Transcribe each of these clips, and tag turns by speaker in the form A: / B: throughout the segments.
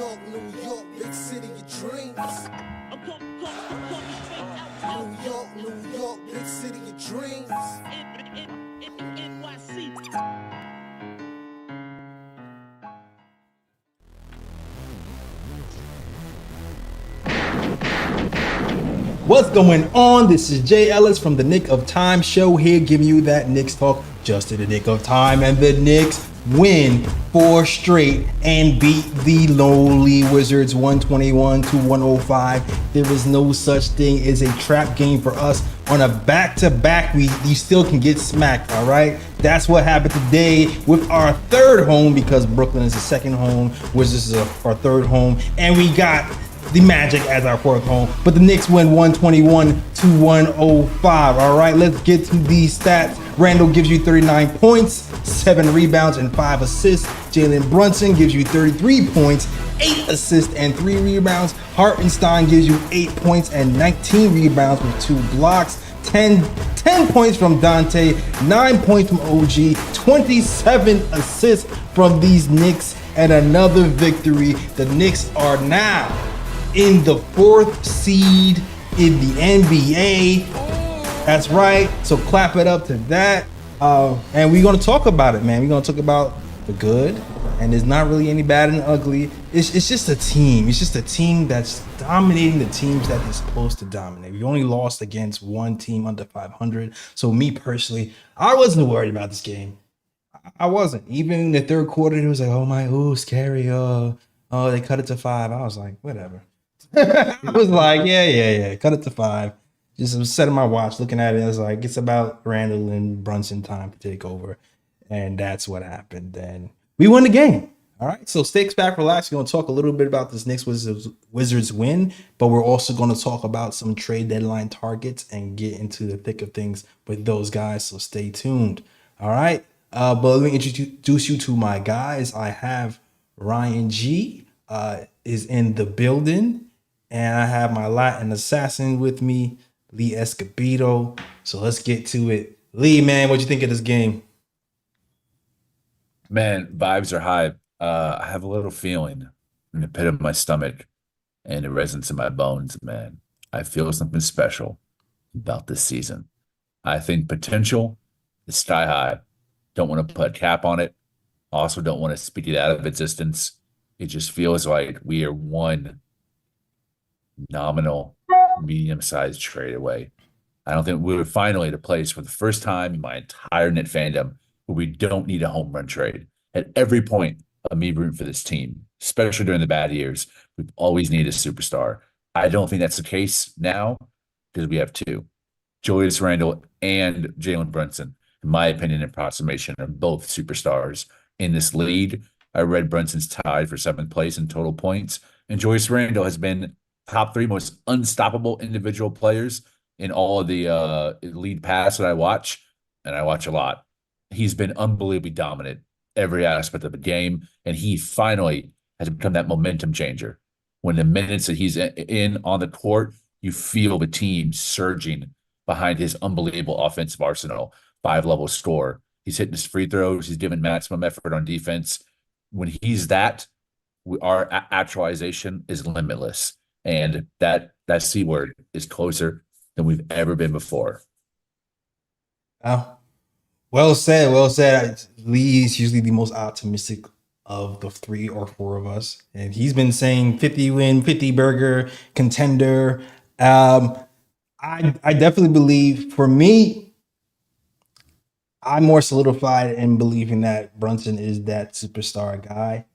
A: New York, big city of dreams. New York, big city of dreams.
B: What's going on? This is Jay Ellis from the Nick of Time show here, giving you that Knicks talk just in the nick of time. And the Knicks win 4 straight and beat the lowly Wizards 121-105. There is no such thing as a trap game for us. On a back-to-back, you still can get smacked, all right? That's what happened today with our third home, because Brooklyn is the second home, Wizards is our third home, and we got the Magic as our fourth home. But the Knicks win 121-105. All right, let's get to these stats. Randle gives you 39 points, 7 rebounds, and 5 assists. Jalen Brunson gives you 33 points, 8 assists, and 3 rebounds. Hartenstein gives you 8 points and 19 rebounds with 2 blocks. 10 points from Dante, 9 points from OG, 27 assists from these Knicks, and another victory. The Knicks are now in the 4th seed in the NBA. That's right. So clap it up to that. And we're going to talk about it, man. We're going to talk about the good. And there's not really any bad and ugly. It's just a team. It's just a team that's dominating the teams that they're supposed to dominate. We only lost against one team under 500. So me personally, I wasn't worried about this game. I wasn't. Even in the third quarter, it was like, scary. They cut it to 5. I was like, whatever. I was like, yeah, cut it to 5. Just was setting my watch, looking at it. I was like, it's about Randle and Brunson time to take over. And that's what happened. And we won the game. All right. So stay back, relax. We're going to talk a little bit about this Knicks Wizards win, but we're also going to talk about some trade deadline targets and get into the thick of things with those guys. So stay tuned. All right. But let me introduce you to my guys. I have Ryan G is in the building. And I have my Latin assassin with me, Lee Escobedo. So let's get to it. Lee, man, what'd you think of this game?
C: Man, vibes are high. I have a little feeling in the pit of my stomach and it resonates in my bones, man. I feel something special about this season. I think potential is sky high. Don't want to put a cap on it. Also don't want to speak it out of existence. It just feels like we are one nominal, medium-sized trade away. I don't think we're finally at a place for the first time in my entire Knick fandom where we don't need a home run trade. At every point of me rooting for this team, especially during the bad years, we've always needed a superstar. I don't think that's the case now because we have 2. Julius Randle and Jalen Brunson, in my opinion and approximation, are both superstars in this league. I read Brunson's tied for 7th place in total points, and Julius Randle has been top 3 most unstoppable individual players in all of the lead pass that I watch, and I watch a lot. He's been unbelievably dominant every aspect of the game, and he finally has become that momentum changer. When the minutes that he's in on the court, you feel the team surging behind his unbelievable offensive arsenal, 5-level score. He's hitting his free throws. He's giving maximum effort on defense. When he's that, our actualization is limitless. And that C word is closer than we've ever been before.
B: Oh, well said. Well said. Lee's usually the most optimistic of the 3 or 4 of us. And he's been saying 50 win, 50 burger contender. I definitely believe, for me, I'm more solidified in believing that Brunson is that superstar guy.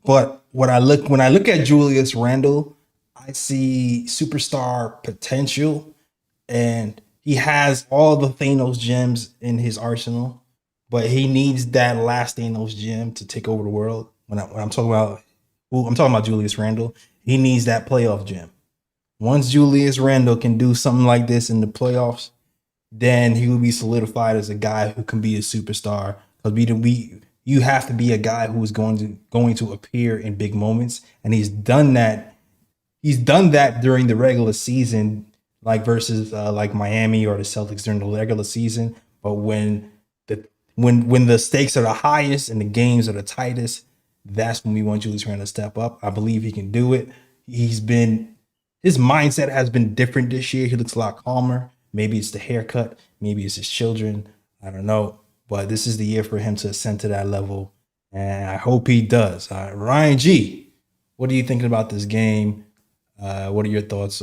B: But when I look at Julius Randle, I see superstar potential, and he has all the Thanos gems in his arsenal, but he needs that last Thanos gem to take over the world. When I'm talking about Julius Randle, he needs that playoff gem. Once Julius Randle can do something like this in the playoffs, then he will be solidified as a guy who can be a superstar. Because you have to be a guy who is going to appear in big moments, and he's done that. He's done that during the regular season, like versus like Miami or the Celtics during the regular season. But when the stakes are the highest and the games are the tightest, that's when we want Julius Randle to step up. I believe he can do it. His mindset has been different this year. He looks a lot calmer. Maybe it's the haircut. Maybe it's his children. I don't know. But this is the year for him to ascend to that level. And I hope he does. Ryan G, what are you thinking about this game? What are your thoughts?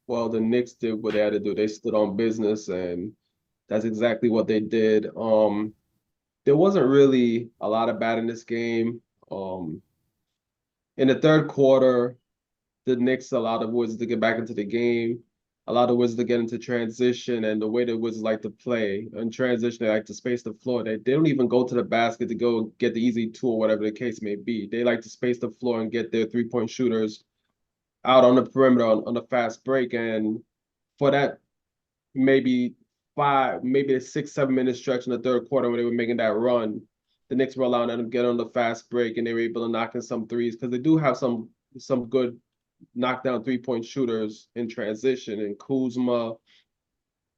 D: Well, the Knicks did what they had to do. They stood on business, and that's exactly what they did. There wasn't really a lot of bad in this game. In the third quarter, the Knicks allowed the Wizards to get back into the game, allowed the Wizards to get into transition, and the way the Wizards like to play in transition, they like to space the floor. They don't even go to the basket to go get the easy two or whatever the case may be. They like to space the floor and get their three-point shooters out on the perimeter on the fast break. And for that maybe a 6-7 minute stretch in the third quarter where they were making that run, the Knicks were allowing them to get on the fast break, and they were able to knock in some threes because they do have some good knockdown three-point shooters in transition. And Kuzma,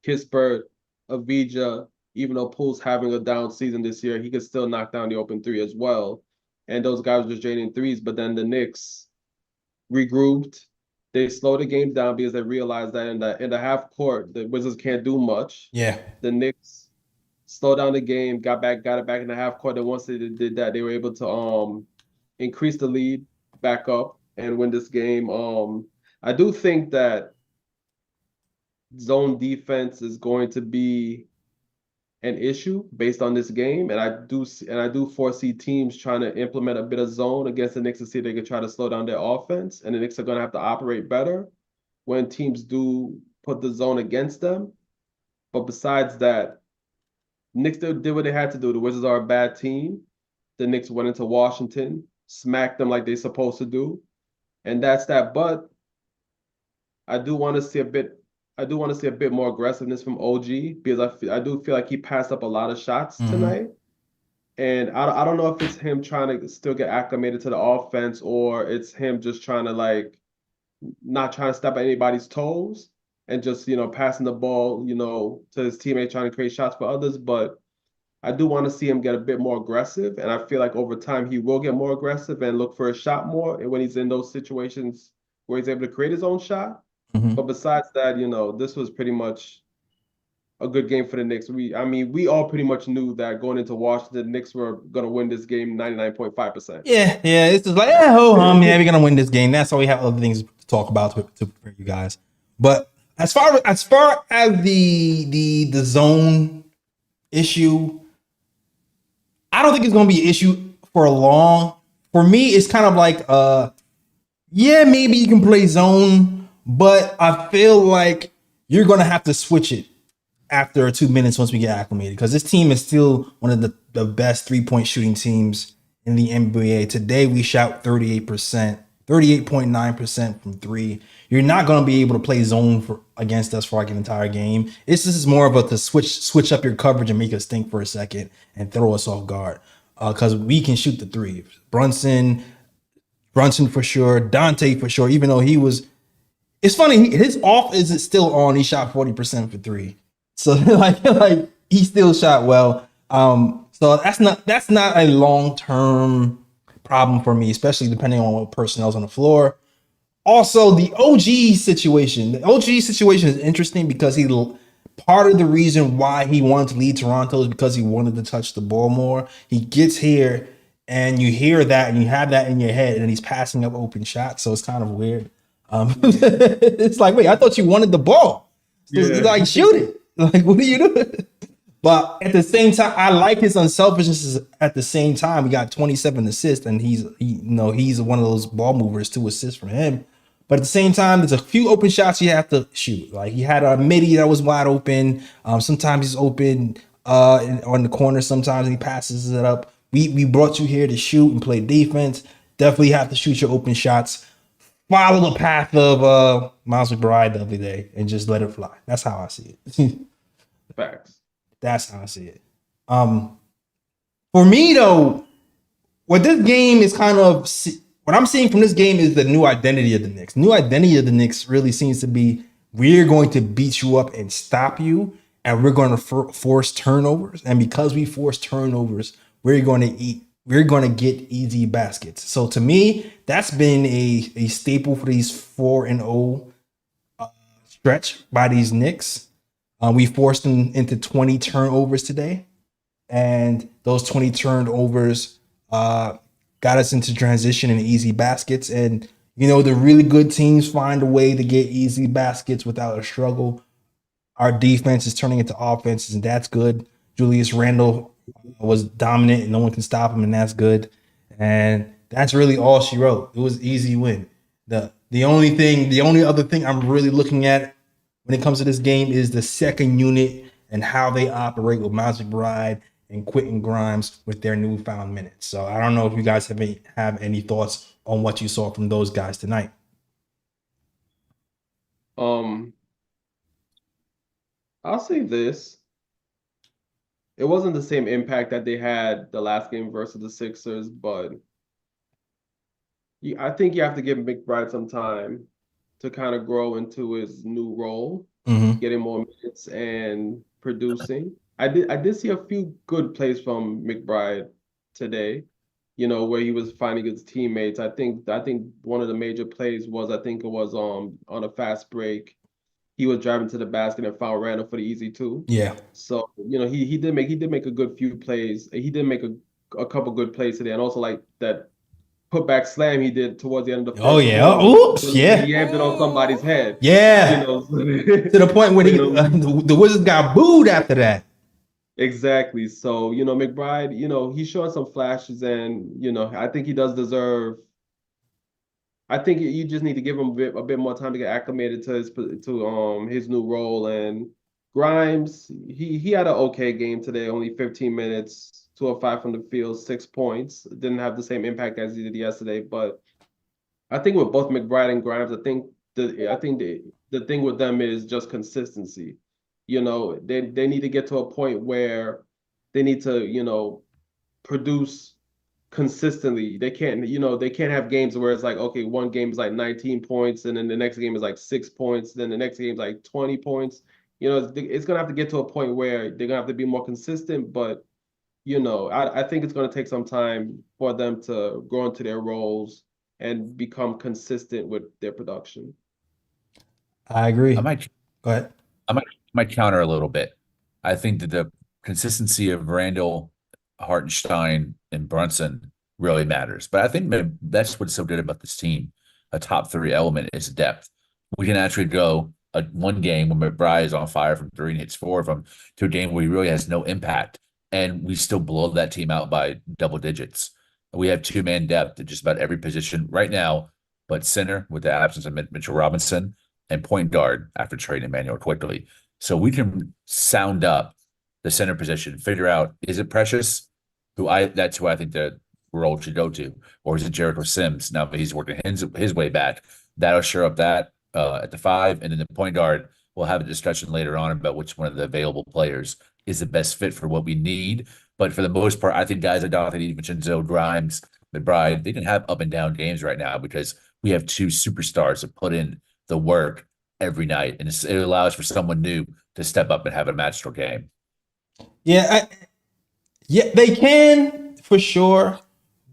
D: Kispert, Avdija, even though Poole's having a down season this year, he could still knock down the open three as well. And those guys were just draining threes, but then the Knicks regrouped. They slowed the game down because they realized that in the half court, the Wizards can't do much.
B: Yeah.
D: The Knicks slowed down the game, got it back in the half court. And once they did that, they were able to increase the lead back up and win this game. I do think that zone defense is going to be an issue based on this game, and I do foresee teams trying to implement a bit of zone against the Knicks to see if they can try to slow down their offense, and the Knicks are going to have to operate better when teams do put the zone against them. But besides that, Knicks did what they had to do. The Wizards are a bad team. The Knicks went into Washington, smacked them like they're supposed to do, and that's that. But I do want to see a bit more aggressiveness from OG because I do feel like he passed up a lot of shots tonight. And I don't know if it's him trying to still get acclimated to the offense or it's him just trying to not trying to step on anybody's toes and just, passing the ball, to his teammate trying to create shots for others. But I do want to see him get a bit more aggressive. And I feel like over time he will get more aggressive and look for a shot more. And when he's in those situations where he's able to create his own shot. But besides that, this was pretty much a good game for the Knicks. We all pretty much knew that going into Washington, the Knicks were going to win this game 99.5%.
B: Yeah. It's just like, we're going to win this game. That's why we have other things to talk about to prepare you guys. But as far as the zone issue, I don't think it's going to be an issue for long. For me, it's kind of like, maybe you can play zone, but I feel like you're going to have to switch it after 2 minutes once we get acclimated because this team is still one of the best three-point shooting teams in the NBA. Today, we shot 38.9% from three. You're not going to be able to play zone against us for an entire game. This is more of a to switch up your coverage and make us think for a second and throw us off guard because we can shoot the three. Brunson for sure. Dante for sure, even though he was... It's funny, his off is still on. He shot 40% for three. So like he still shot well. So that's not a long-term problem for me, especially depending on what personnel's on the floor. Also, the OG situation. The OG situation is interesting because part of the reason why he wanted to lead Toronto is because he wanted to touch the ball more. He gets here and you hear that and you have that in your head and he's passing up open shots. So it's kind of weird. It's like, wait, I thought you wanted the ball. Like, shoot it. Like, what are you doing? But at the same time, I like his unselfishness. At the same time, we got 27 assists, and he's one of those ball movers. 2 assists from him. But at the same time, there's a few open shots you have to shoot. Like he had a midi that was wide open. Sometimes he's open on the corner. Sometimes he passes it up. We brought you here to shoot and play defense. Definitely have to shoot your open shots. Follow the path of Miles McBride the other day and just let it fly. That's how I see it.
D: Facts.
B: That's how I see it. For me though, what this game is what I'm seeing from this game is the new identity of the Knicks. New identity of the Knicks really seems to be we're going to beat you up and stop you. and we're going to force turnovers. And because we force turnovers, we're going to get easy baskets. So to me, that's been a staple for these 4-0 stretch by these Knicks. We forced them into 20 turnovers today, and those 20 turnovers got us into transition and easy baskets. And the really good teams find a way to get easy baskets without a struggle. Our defense is turning into offenses, and that's good. Julius Randle was dominant, and no one can stop him, and that's good. And that's really all she wrote. It was easy win. The only other thing I'm really looking at when it comes to this game is the second unit and how they operate with Miles McBride and Quentin Grimes with their newfound minutes. So I don't know if you guys have any thoughts on what you saw from those guys tonight.
D: I'll say this. It wasn't the same impact that they had the last game versus the Sixers, but I think you have to give McBride some time to kind of grow into his new role, getting more minutes and producing. I did see a few good plays from McBride today, where he was finding his teammates. I think one of the major plays was, on a fast break. He was driving to the basket and found Randle for the easy two.
B: Yeah.
D: So, he did make a good few plays. He did make a couple good plays today, and also like that putback slam he did towards the end of the first.
B: Oh yeah. Oops. Yeah.
D: He yammed it on somebody's head.
B: Yeah. To the point where the Wizards got booed after that.
D: Exactly. So, McBride, he's showing some flashes, and I think he does deserve. I think you just need to give him a bit more time to get acclimated to his new role. And Grimes, he had an okay game today, only 15 minutes, 2 of 5 from the field, 6 points. Didn't have the same impact as he did yesterday, but I think with both McBride and Grimes, I think the thing with them is just consistency. They need to get to a point where they need to produce consistently. They can't have games where it's like, okay, one game is like 19 points and then the next game is like 6 points, then the next game is like 20 points. It's gonna have to get to a point where they're gonna have to be more consistent, but I think it's gonna take some time for them to grow into their roles and become consistent with their production.
B: I agree.
C: Go
B: ahead.
C: I might counter a little bit. I think that the consistency of Randle, Hartenstein, and Brunson really matters. But I think that's what's so good about this team. A top 3 element is depth. We can actually go one game when McBride is on fire from 3 and hits 4 of them to a game where he really has no impact, and we still blow that team out by double digits. We have 2-man depth at just about every position right now, but center with the absence of Mitchell Robinson, and point guard after trading Emmanuel quickly. So we can sound up the center position, figure out, is it Precious? That's who I think the role should go to, or is it Jericho Sims? Now that he's working his way back, that'll sure up that at the 5, and then the point guard. We'll have a discussion later on about which one of the available players is the best fit for what we need. But for the most part, I think guys like Donte DiVincenzo, Grimes, McBride, they can have up and down games right now because we have 2 superstars that put in the work every night, and it allows for someone new to step up and have a magical game.
B: Yeah, they can for sure.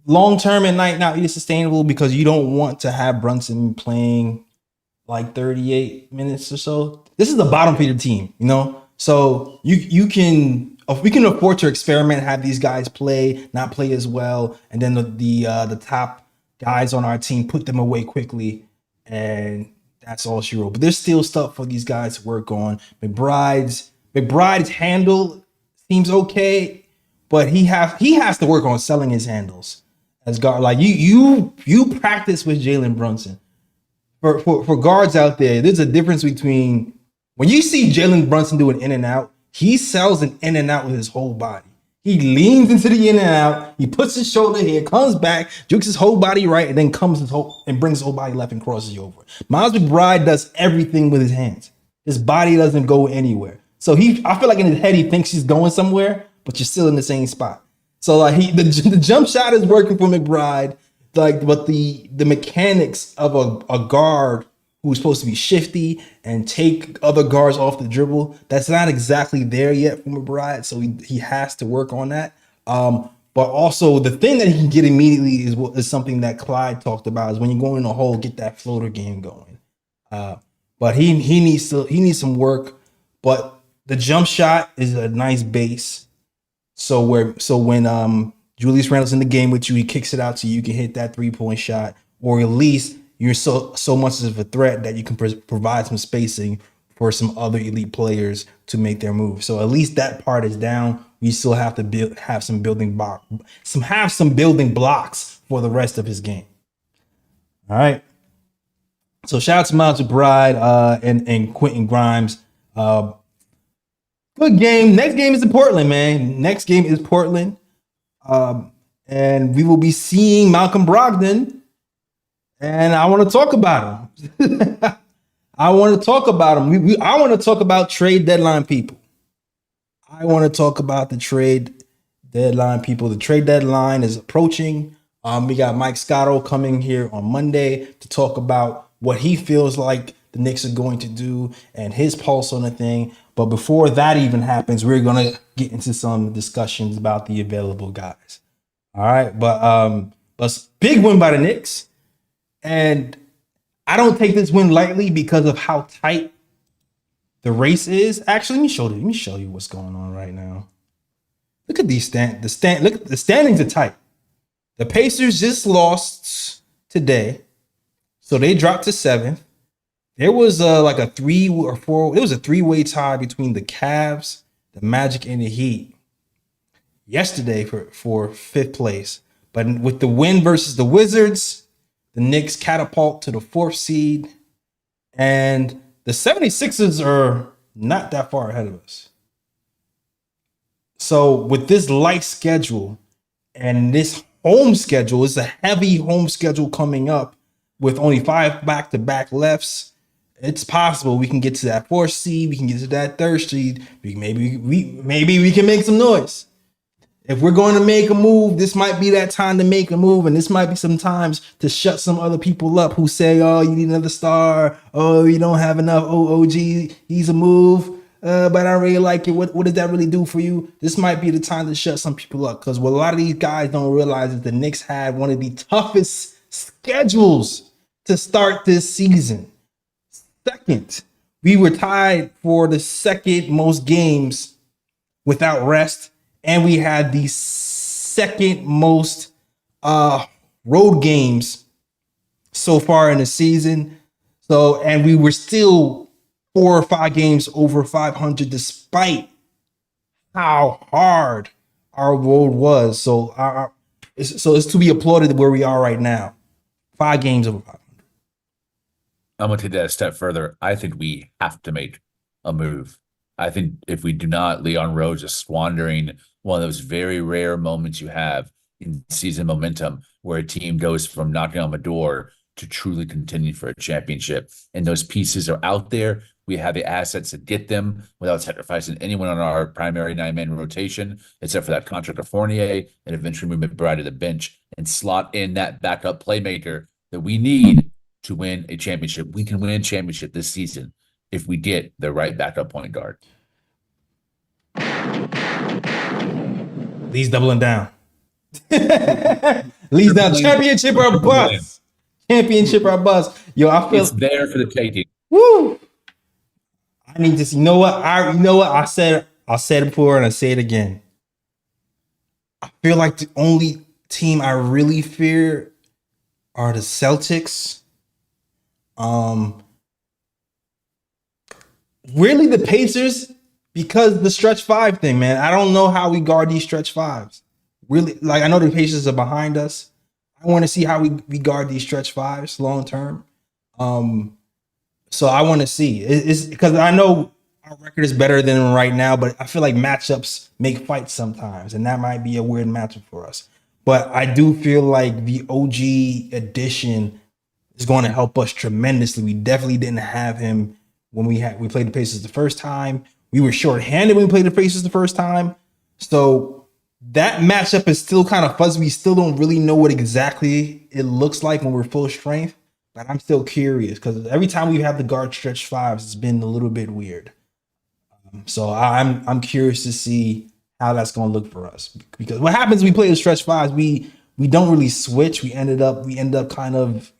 B: Long term, it might not be sustainable because you don't want to have Brunson playing like 38 minutes or so. This is the bottom feeder team, so we can afford to experiment, have these guys not play as well, and then the top guys on our team put them away quickly, and that's all she wrote. But there's still stuff for these guys to work on. McBride's handle seems okay, but he has to work on selling his handles as guard. Like you practice with Jalen Brunson. For guards out there, there's a difference between when you see Jalen Brunson do an in and out, he sells an in and out with his whole body. He leans into the in and out, he puts his shoulder here, comes back, jukes his whole body right, and then brings his whole body left and crosses you over. Miles McBride does everything with his hands. His body doesn't go anywhere. So I feel like in his head he thinks he's going somewhere, but you're still in the same spot. So like the jump shot is working for McBride, but the mechanics of a guard who's supposed to be shifty and take other guards off the dribble. That's not exactly there yet from McBride, so he has to work on that. But also the thing that he can get immediately is something that Clyde talked about, is when you go in a hole, get that floater game going. But he needs some work. But the jump shot is a nice base. So when Julius Randle's in the game with you, he kicks it out to you, you can hit that 3-point shot, or at least you're so much of a threat that you can provide some spacing for some other elite players to make their move. So at least that part is down. We still have to have some building blocks for the rest of his game. All right. So shout out to Miles McBride and Quentin Grimes. Good game. Next game is in Portland, man. Next game is Portland. And we will be seeing Malcolm Brogdon. And I want to talk about him. I want to talk about him. I want to talk about trade deadline people. I want to talk about the trade deadline people. The trade deadline is approaching. We got Mike Scotto coming here on Monday to talk about what he feels like the Knicks are going to do and his pulse on the thing. But before that even happens, we're going to get into some discussions about the available guys. All right. But big win by the Knicks. And I don't take this win lightly because of how tight the race is. Actually, let me show you what's going on right now. Look at these look, the standings are tight. The Pacers just lost today, so they dropped to 7th. There was like a 3 or 4. It was a 3-way tie between the Cavs, the Magic, and the Heat yesterday for 5th place. But with the win versus the Wizards, the Knicks catapult to the 4th seed, and the 76ers are not that far ahead of us. So with this light schedule and this home schedule, it's a heavy home schedule coming up with only 5 back-to-back lefts. It's possible we can get to that 4th seed. We can get to that 3rd seed. Maybe we can make some noise. If we're going to make a move, this might be that time to make a move, and this might be some times to shut some other people up who say, "Oh, you need another star. Oh, you don't have enough. Oh, OG, he's a move, but I don't really like it. What does that really do for you?" This might be the time to shut some people up, because what a lot of these guys don't realize is the Knicks had one of the toughest schedules to start this season. Second, we were tied for the second most games without rest. And we had the second most road games so far in the season. So, and we were still 4 or 5 games over 500, despite how hard our road was. So, it's to be applauded where we are right now. 5 games over 500.
C: I'm going to take that a step further. I think we have to make a move. I think if we do not, Leon Rose is squandering one of those very rare moments you have in season momentum where a team goes from knocking on the door to truly contending for a championship. And those pieces are out there. We have the assets to get them without sacrificing anyone on our primary 9-man rotation, except for that contract of Fournier, and eventually move McBride to the bench and slot in that backup playmaker that we need to win a championship. We can win a championship this season if we get the right backup point guard.
B: Lee's doubling down. Lee's down. Championship or bust. Championship or bust. Yo, I feel
C: it's there for the taking.
B: Woo! I need to see. You know what? I said it before and I say it again. I feel like the only team I really fear are the Celtics. Really the Pacers. Because the stretch 5 thing, man, I don't know how we guard these stretch 5s. Really, like I know the Pacers are behind us. I want to see how we guard these stretch 5s long term. So I want to see. It's because I know our record is better than right now, but I feel like matchups make fights sometimes, and that might be a weird matchup for us. But I do feel like the OG addition is going to help us tremendously. We definitely didn't have him when we played the Pacers the first time. We were shorthanded when we played the Pacers the first time. So that matchup is still kind of fuzzy. We still don't really know what exactly it looks like when we're full strength. but I'm still curious because every time we have the guard stretch fives, it's been a little bit weird. So I'm curious to see how that's going to look for us, because what happens we play the stretch fives, we don't really switch. We end up kind of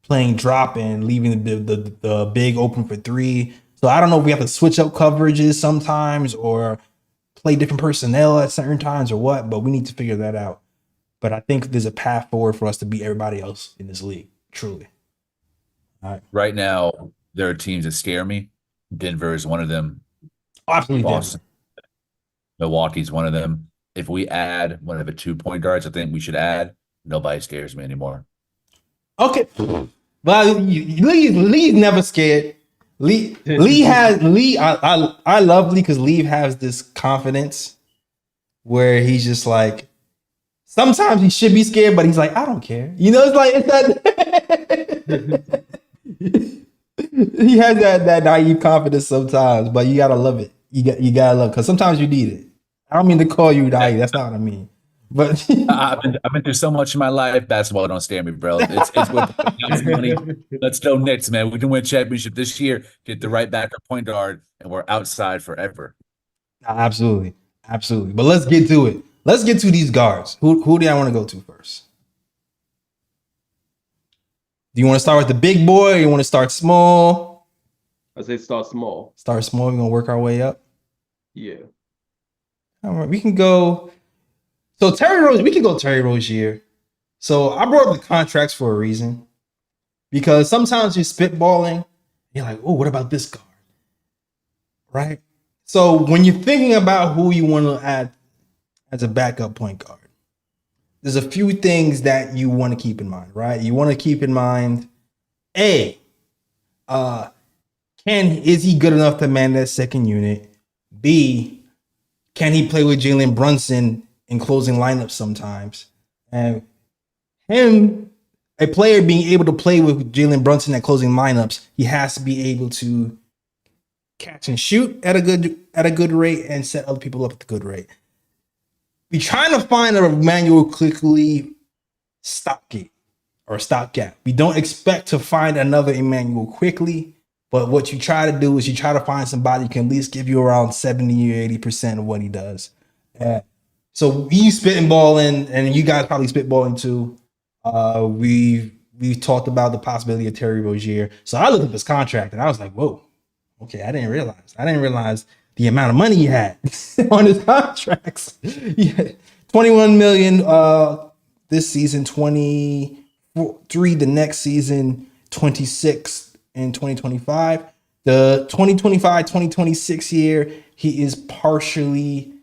B: playing drop and leaving the big open for three. So I don't know if we have to switch up coverages sometimes or play different personnel at certain times or what, but we need to figure that out. But I think there's a path forward for us to beat everybody else in this league, truly. All right.
C: Right now, there are teams that scare me. Denver is one of them.
B: Absolutely.
C: Boston. Milwaukee's one of them. If we add one of the 2-point guards, I think we should add. Nobody scares me anymore.
B: Okay. Well, Lee's never scared. Lee I love Lee because Lee has this confidence where he's just like, sometimes he should be scared, but he's like, I don't care. It's like that. He has that naive confidence sometimes, but you gotta love it. You gotta love, because sometimes you need it. I don't mean to call you naive. That's not what I mean. But
C: I've been through so much in my life. Basketball don't scare me, bro. It's with money. Let's go Knicks, man. We can win championship this year. Get the right back or point guard, and we're outside forever.
B: Absolutely. But let's get to it. Let's get to these guards. Who do I want to go to first? Do you want to start with the big boy or you want to start small?
D: I say start small.
B: Start small. We're gonna work our way up.
D: Yeah.
B: All right, we can go. So we can go Terry Rozier. So I brought up the contracts for a reason, because sometimes you're spitballing, you're like, oh, what about this guard? Right? So when you're thinking about who you want to add as a backup point guard, there's a few things that you want to keep in mind, right? You want to keep in mind, A, is he good enough to man that second unit? B, can he play with Jalen Brunson in closing lineups sometimes? And a player being able to play with Jalen Brunson at closing lineups, he has to be able to catch and shoot at a good rate and set other people up at a good rate. We're trying to find a Emmanuel quickly stopgap. We don't expect to find another Emmanuel quickly, but what you try to do is you try to find somebody who can at least give you around 70 or 80% of what he does. So you spitballing, and you guys probably spitballing too. We've talked about the possibility of Terry Rozier. So I looked up his contract and I was like, whoa, okay, I didn't realize the amount of money he had on his contracts. Yeah, 21 million this season, 23 the next season, 26 in 2025. The 2025-2026 year, he is partially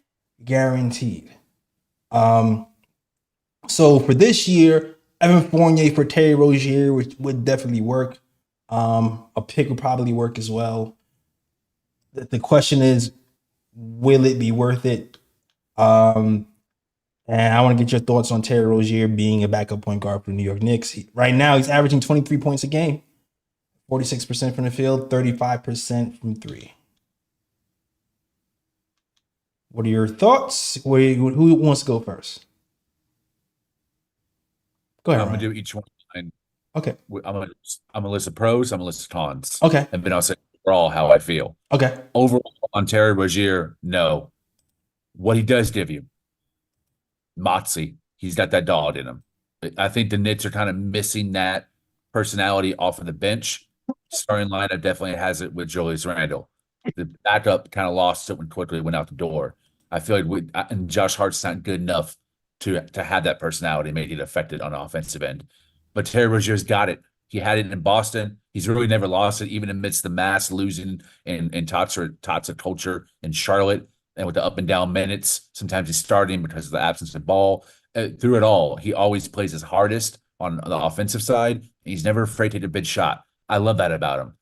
B: guaranteed. So for this year, Evan Fournier for Terry Rozier would definitely work. A pick would probably work as well. The question is, will it be worth it? And I want to get your thoughts on Terry Rozier being a backup point guard for the New York Knicks. Right now, he's averaging 23 points a game, 46% from the field, 35% from three. What are your thoughts? Who wants to go first? Go ahead.
C: I'm gonna do each one.
B: Okay.
C: I'm gonna list the pros. I'm gonna list the cons.
B: Okay.
C: And then I'll say overall how I feel.
B: Okay.
C: Overall on Terry Rozier, no. What he does give you, moxie. He's got that dog in him. I think the Knicks are kind of missing that personality off of the bench. Starting lineup definitely has it with Julius Randle. The backup kind of lost it when quickly went out the door. I feel like and Josh Hart's not good enough to have that personality, make it affected on the offensive end. But Terry Rozier's got it. He had it in Boston. He's really never lost it, even amidst the mass losing in Tatsa culture in Charlotte, and with the up and down minutes. Sometimes he's starting because of the absence of ball. Through it all, he always plays his hardest on the offensive side. He's never afraid to take a big shot. I love that about him.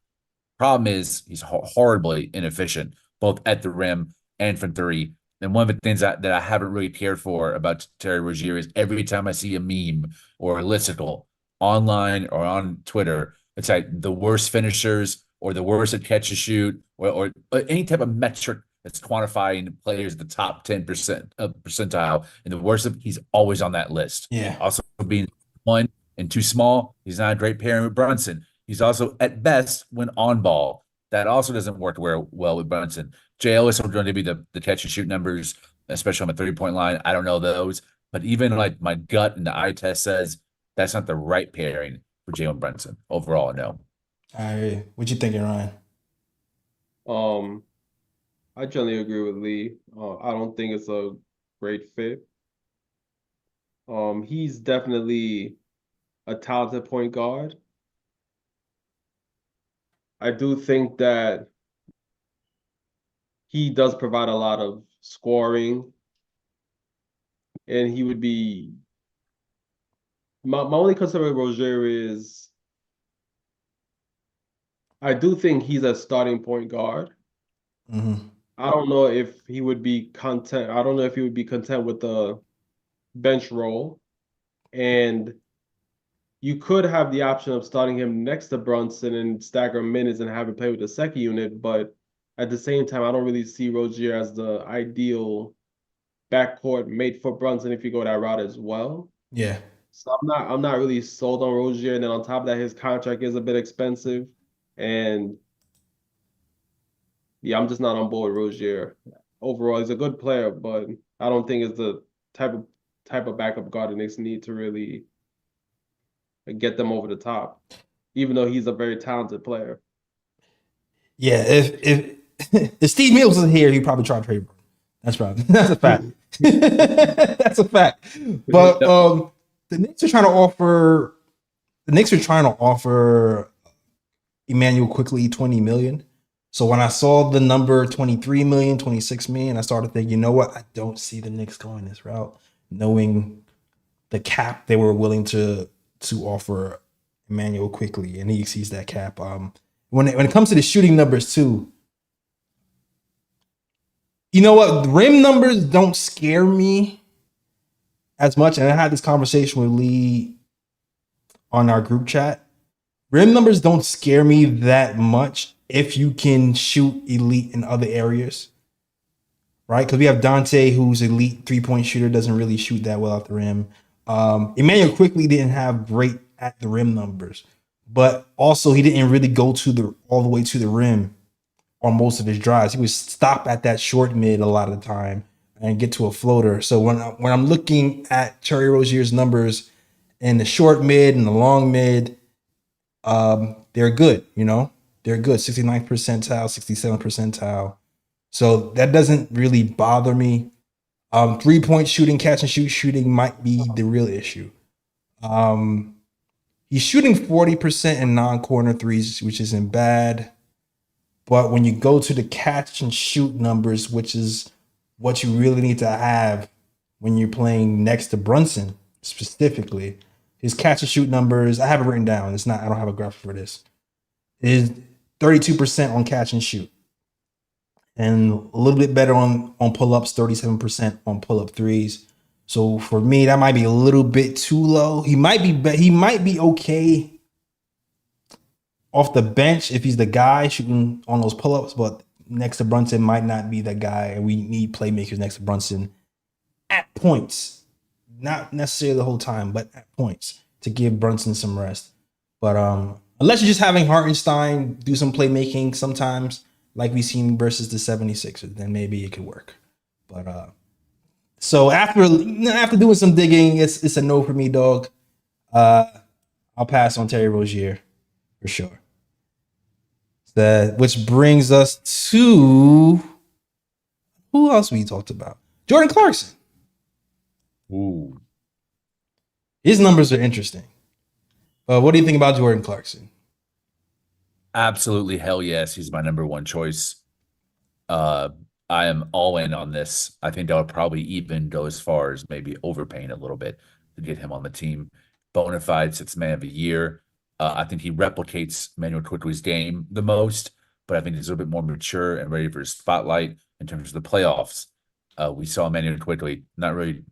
C: Problem is, he's horribly inefficient, both at the rim and from three. And one of the things that I haven't really cared for about Terry Rozier is every time I see a meme or a listicle online or on Twitter, it's like the worst finishers or the worst at catch and shoot or any type of metric that's quantifying players at the top 10% of percentile. And the worst of, he's always on that list.
B: Yeah.
C: Also being one And too small, he's not a great pairing with Brunson. He's also, at best, when on ball. That also doesn't work well with Brunson. Jay Ellis are going to be the catch and shoot numbers, especially on the 3-point line. I don't know those. But even like my gut and the eye test says that's not the right pairing for Jalen Brunson. Overall, no.
B: What you thinking, Ryan?
D: I generally agree with Lee. I don't think it's a great fit. He's definitely a talented point guard. I do think that he does provide a lot of scoring, and he would be my only concern with Rozier is I do think he's a starting point guard.
B: Mm-hmm.
D: I don't know if he would be content. I don't know if he would be content with the bench role, and you could have the option of starting him next to Brunson and stagger minutes and have him play with the second unit. But at the same time, I don't really see Rozier as the ideal backcourt mate for Brunson if you go that route as well.
B: Yeah.
D: So I'm not really sold on Rozier. And then on top of that, his contract is a bit expensive. And yeah, I'm just not on board with Rozier. Overall, he's a good player, but I don't think it's the type of backup guard the Knicks need to really get them over the top, even though he's a very talented player.
B: Yeah, if Steve Mills was here, he'd probably try to trade him. That's a fact. That's a fact. But the Knicks are trying to offer Emmanuel Quickly $20 million. So when I saw the number 23 million, 26 million, I started thinking, you know what? I don't see the Knicks going this route, knowing the cap they were willing to offer Emmanuel Quickly, and he exceeds that cap. When it comes to the shooting numbers too, you know what? The rim numbers don't scare me as much. And I had this conversation with Lee on our group chat. Rim numbers don't scare me that much if you can shoot elite in other areas, right? Because we have Dante, who's elite 3-point shooter, doesn't really shoot that well at the rim. Emmanuel Quickly didn't have great at the rim numbers, but also he didn't really go all the way to the rim on most of his drives. He would stop at that short mid a lot of the time and get to a floater. So when I'm looking at Terry Rozier's numbers in the short mid and the long mid, they're good, they're good. 69th percentile, 67th percentile. So that doesn't really bother me. 3-point shooting, catch and shoot shooting might be the real issue. He's shooting 40% in non-corner threes, which isn't bad. But when you go to the catch and shoot numbers, which is what you really need to have when you're playing next to Brunson specifically, his catch and shoot numbers, I have it written down. I don't have a graph for this. Is 32% on catch and shoot. And a little bit better on pull-ups, 37% on pull-up threes. So for me, that might be a little bit too low. He might be okay off the bench if he's the guy shooting on those pull-ups, but next to Brunson might not be that guy. And we need playmakers next to Brunson at points. Not necessarily the whole time, but at points to give Brunson some rest. But unless you're just having Hartenstein do some playmaking sometimes, like we've seen versus the 76ers, then maybe it could work. But so after doing some digging, it's a no for me, dog. I'll pass on Terry Rozier for sure. Which brings us to who else we talked about? Jordan Clarkson.
C: Ooh.
B: His numbers are interesting. What do you think about Jordan Clarkson?
C: Absolutely, hell yes. He's my number one choice. I am all in on this. I think I'll probably even go as far as maybe overpaying a little bit to get him on the team. Bona fide sixth man of the year. I think he replicates Emmanuel Quickly's game the most, but I think he's a little bit more mature and ready for his spotlight in terms of the playoffs. We saw Emmanuel Quickly not really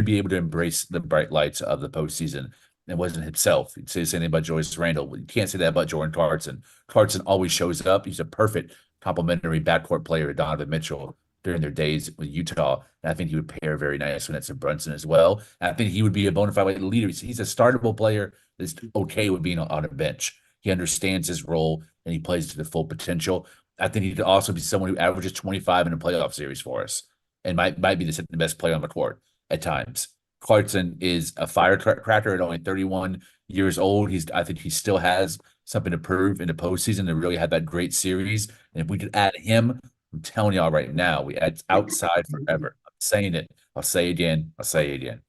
C: be able to embrace the bright lights of the postseason. It wasn't himself. You'd say the same thing about Joyce Randle. You can't say that about Jordan Clarkson. Clarkson always shows up. He's a perfect complementary backcourt player to Donovan Mitchell. during their days with Utah. And I think he would pair very nice with Edson Brunson as well. And I think he would be a bona fide leader. He's a startable player that's okay with being on a bench. He understands his role and he plays to the full potential. I think he could also be someone who averages 25 in a playoff series for us and might be the best player on the court at times. Clarkson is a firecracker at only 31 years old. I think he still has something to prove in the postseason to really have that great series. And if we could add him, I'm telling y'all right now, we add outside forever. I'm saying it. I'll say it again. I'll say it again.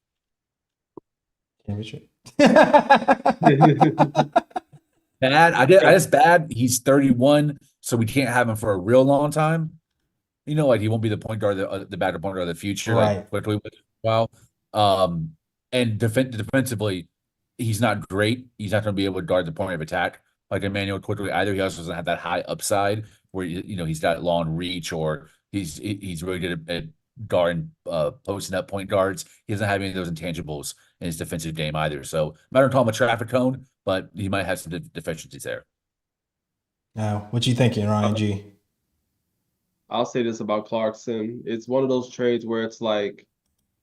C: Bad. I just bad. He's 31, so we can't have him for a real long time. You know, like he won't be the point guard, the backup point guard of the future,
B: Right.
C: like quickly with a while. And defensively, he's not great. He's not going to be able to guard the point of attack like Emmanuel quickly either. He also doesn't have that high upside where he's got long reach or he's really good at guarding posting up point guards. He doesn't have any of those intangibles in his defensive game either. So I'm not going to call him a traffic cone, but he might have some deficiencies there.
B: Now, what you thinking, Ryan G?
D: I'll say this about Clarkson. It's one of those trades where it's like,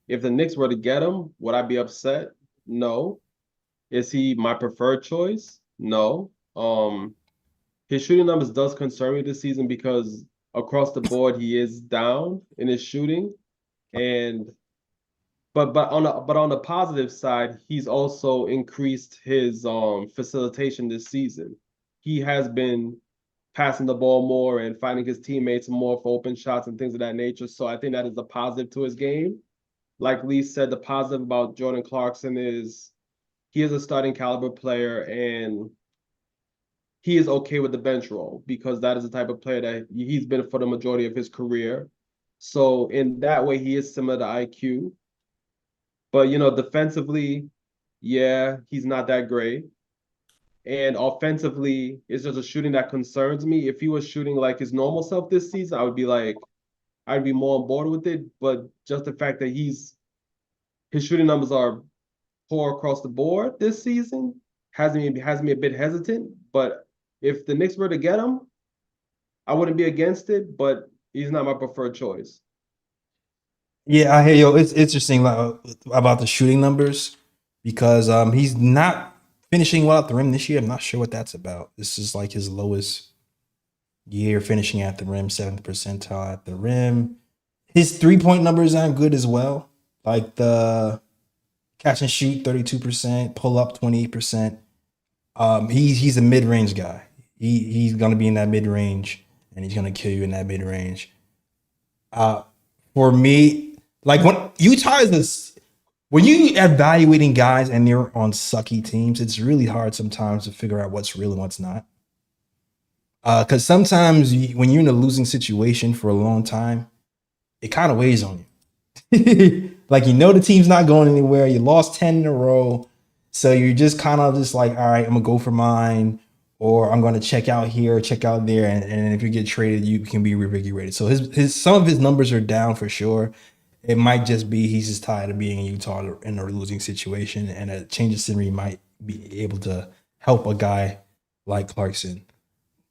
D: if the Knicks were to get him, would I be upset? No. Is he my preferred choice? No. His shooting numbers does concern me this season because across the board he is down in his shooting, but on the positive side, he's also increased his facilitation this season. He has been passing the ball more and finding his teammates more for open shots and things of that nature. So I think that is a positive to his game. Like Lee said, the positive about Jordan Clarkson is he is a starting caliber player and he is okay with the bench role because that is the type of player that he's been for the majority of his career. So in that way, he is similar to IQ. But, defensively, yeah, he's not that great. And offensively, it's just a shooting that concerns me. If he was shooting like his normal self this season, I'd be more on board with it. But just the fact that his shooting numbers are poor across the board this season has me a bit hesitant. But if the Knicks were to get him, I wouldn't be against it, but he's not my preferred choice.
B: Yeah, I hear you. It's interesting about the shooting numbers because he's not finishing well at the rim this year. I'm not sure what that's about. This is like his lowest year finishing at the rim, 7th percentile at the rim. His 3-point numbers aren't good as well. Like the catch and shoot, 32%, pull up 28%. He's a mid-range guy. He's gonna be in that mid-range and he's gonna kill you in that mid-range. For me, like when Utah when you evaluating guys and they're on sucky teams, it's really hard sometimes to figure out what's real and what's not. Because sometimes when you're in a losing situation for a long time, it kind of weighs on you. Like, the team's not going anywhere. You lost 10 in a row. So you're just kind of just like, all right, I'm going to go for mine, or I'm going to check out here, check out there. And if you get traded, you can be reinvigorated. So some of his numbers are down for sure. It might just be he's just tired of being in Utah in a losing situation, and a change of scenery might be able to help a guy like Clarkson.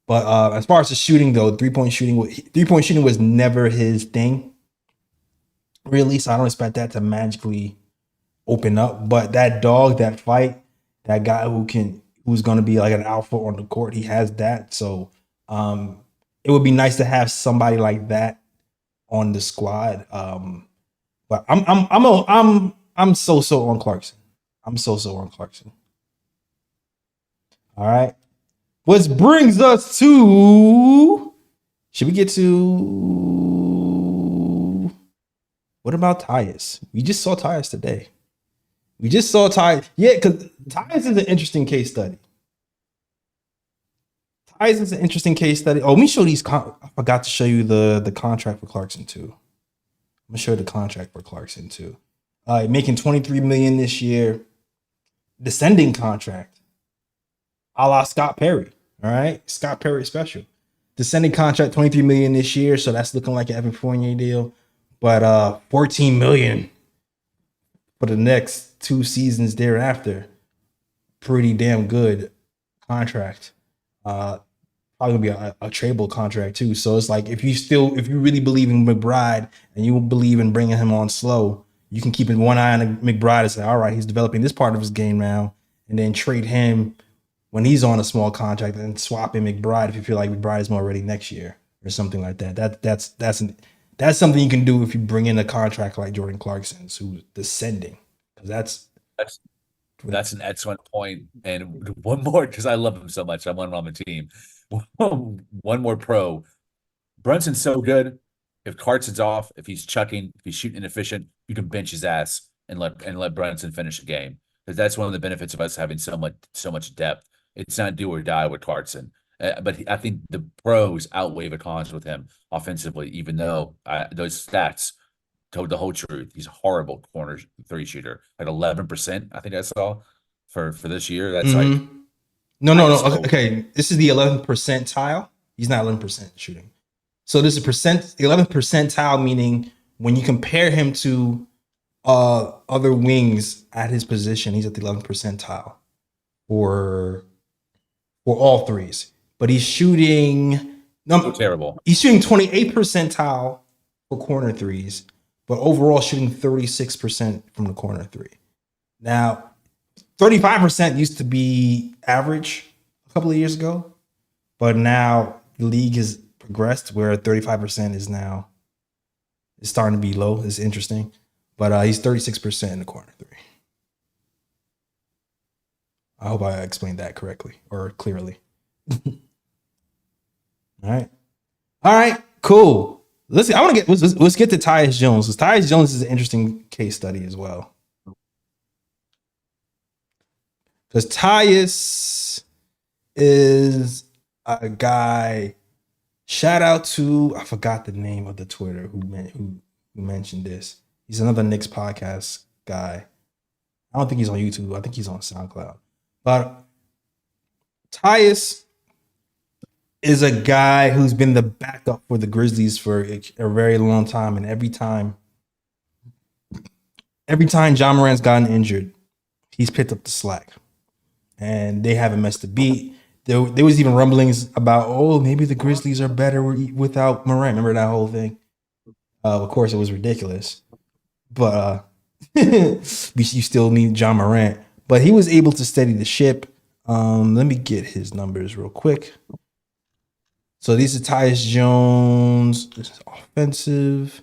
B: But as far as the shooting, though, three-point shooting was never his thing, really. So I don't expect that to magically open up. But that dog, that fight, that guy who's going to be like an alpha on the court, he has that. So it would be nice to have somebody like that on the squad. But I'm so on Clarkson. I'm so on Clarkson. All right. Which brings us to, should we get to, what about Tyus? We just saw Tyus today. Yeah, because Tyus is an interesting case study. Oh, let me show these. I forgot to show you the contract for Clarkson too. I'm gonna show you the contract for Clarkson too. Making $23 million this year. Descending contract, a la Scott Perry. All right, Scott Perry special. Descending contract, $23 million this year, so that's looking like an Evan Fournier deal. But $14 million for the next 2 seasons thereafter. Pretty damn good contract. Probably probably gonna be a tradable contract too. So it's like if you really believe in McBride and you believe in bringing him on slow, you can keep one eye on McBride and say, all right, he's developing this part of his game now, and then trade him when he's on a small contract and swap in McBride if you feel like McBride is more ready next year or something like that. That's something you can do if you bring in a contract like Jordan Clarkson's who's descending. Because
C: that's an excellent point. And one more, because I love him so much. I want him on the team. One more pro. Brunson's so good. If Clarkson's off, if he's chucking, if he's shooting inefficient, you can bench his ass and let Brunson finish the game. Because that's one of the benefits of us having so much depth. It's not do or die with Clarkson. But I think the pros outweigh the cons with him offensively, even though those stats told the whole truth. He's a horrible corner three shooter, like 11%. I think I saw for this year. That's like
B: no. Okay, this is the 11th percentile. He's not 11% shooting. So this is 11th percentile, meaning when you compare him to other wings at his position, he's at the 11th percentile for all threes. But he's shooting
C: terrible.
B: He's shooting 28th percentile for corner threes, but overall shooting 36% from the corner three. Now, 35% used to be average a couple of years ago, but now the league has progressed where 35% is now it's starting to be low. It's interesting, but he's 36% in the corner three. I hope I explained that correctly or clearly. All right, cool. Let's get to Tyus Jones, because Tyus Jones is an interesting case study as well. Because Tyus is a guy. Shout out to, I forgot the name of the Twitter who mentioned this. He's another Knicks podcast guy. I don't think he's on YouTube. I think he's on SoundCloud. But Tyus is a guy who's been the backup for the Grizzlies for a very long time. And every time Ja Morant's gotten injured, he's picked up the slack. And they haven't missed a beat. There was even rumblings about, maybe the Grizzlies are better without Morant. Remember that whole thing? Of course, it was ridiculous. But you still need Ja Morant. But he was able to steady the ship. Let me get his numbers real quick. So these are Tyus Jones. This is offensive.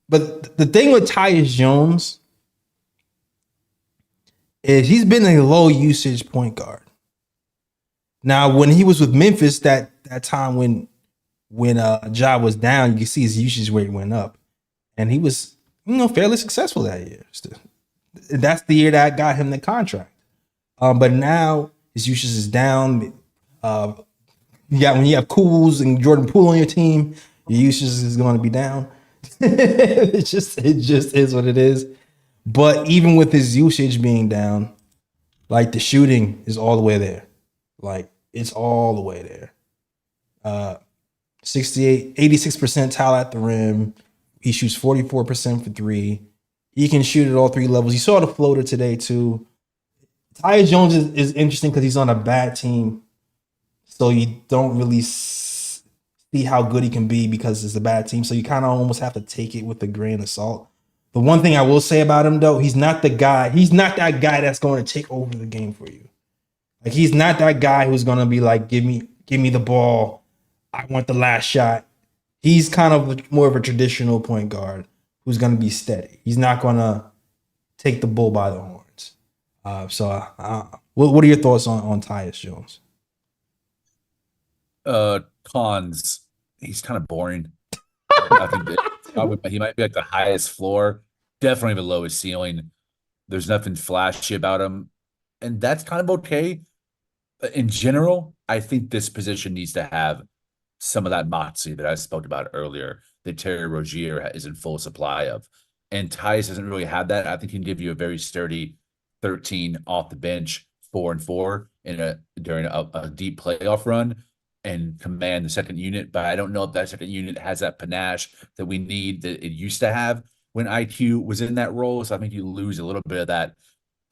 B: But the thing with Tyus Jones is he's been a low usage point guard. Now, when he was with Memphis, that time when Ja was down, you can see his usage rate went up. And he was, fairly successful that year. That's the year that got him the contract. But now his usage is down. When you have Cools and Jordan Poole on your team, your usage is going to be down. it just is what it is. But even with his usage being down, like the shooting is all the way there. Like it's all the way there. 86 percentile at the rim. He shoots 44% for three. He can shoot at all three levels. You saw the floater today too. Tyus Jones is interesting because he's on a bad team. So you don't really see how good he can be because it's a bad team. So you kind of almost have to take it with a grain of salt. The one thing I will say about him, though, he's not that guy that's going to take over the game for you. Like he's not that guy who's going to be like, give me the ball. I want the last shot. He's kind of more of a traditional point guard who's going to be steady. He's not going to take the bull by the horns. What are your thoughts on Tyus Jones?
C: Cons. He's kind of boring. I think he might be like the highest floor, definitely the lowest ceiling. There's nothing flashy about him, and that's kind of okay. In general, I think this position needs to have some of that moxie that I spoke about earlier that Terry Rozier is in full supply of. And Tyus doesn't really have that. I think he can give you a very sturdy 13 off the bench, 4-4 during a deep playoff run and command the second unit. But I don't know if that second unit has that panache that we need that it used to have when IQ was in that role. So I think you lose a little bit of that.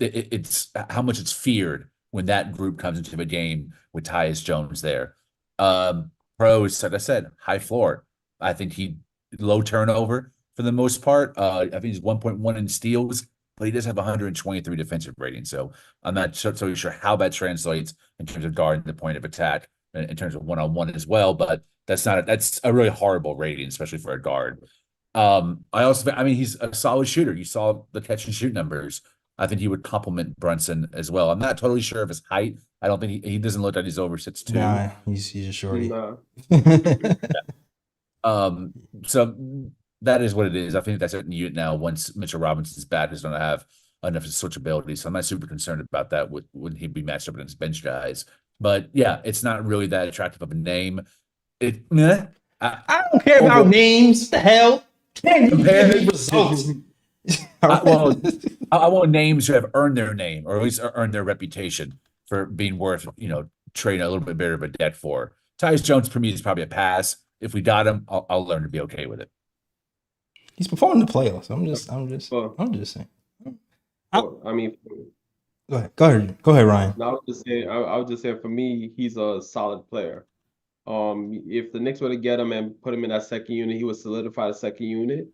C: It's how much it's feared when that group comes into the game with Tyus Jones there. Pros, like I said, high floor. I think he low turnover for the most part. I think he's 1.1 in steals, but he does have 123 defensive rating. So I'm not so sure how that translates in terms of guarding the point of attack in terms of one-on-one as well. But that's a really horrible rating, especially for a guard. I mean, he's a solid shooter. You saw the catch and shoot numbers. I think he would complement Brunson as well. I'm not totally sure of his height. I don't think he doesn't look like he's over 6'2".
B: Nah, he's a shorty.
D: Nah.
C: Um, so that is what it is. I think that's a unit now. Once Mitchell Robinson's back, he's going to have enough switchability. So I'm not super concerned about that when he'd be matched up against bench guys. But yeah, it's not really that attractive of a name.
B: I don't care about names. What the hell? Compare results.
C: I want names who have earned their name, or at least earned their reputation for being worth, trading a little bit better of a debt for. Tyus Jones for me is probably a pass. If we got him, I'll learn to be okay with it.
B: He's performing in the playoffs. I'm just saying.
D: I mean,
B: Go ahead, Ryan.
D: I was just saying for me, he's a solid player. If the Knicks were to get him and put him in that second unit, he would solidify the second unit.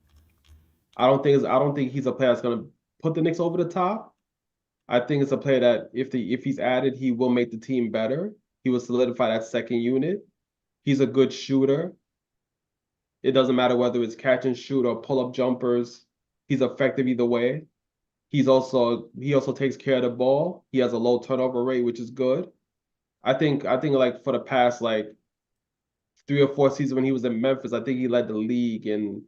D: I don't think he's a player that's gonna put the Knicks over the top. I think it's a player that if he's added, he will make the team better. He will solidify that second unit. He's a good shooter. It doesn't matter whether it's catch and shoot or pull up jumpers. He's effective either way. He also takes care of the ball. He has a low turnover rate, which is good. I think like for the past like 3 or 4 seasons when he was in Memphis, I think he led the league in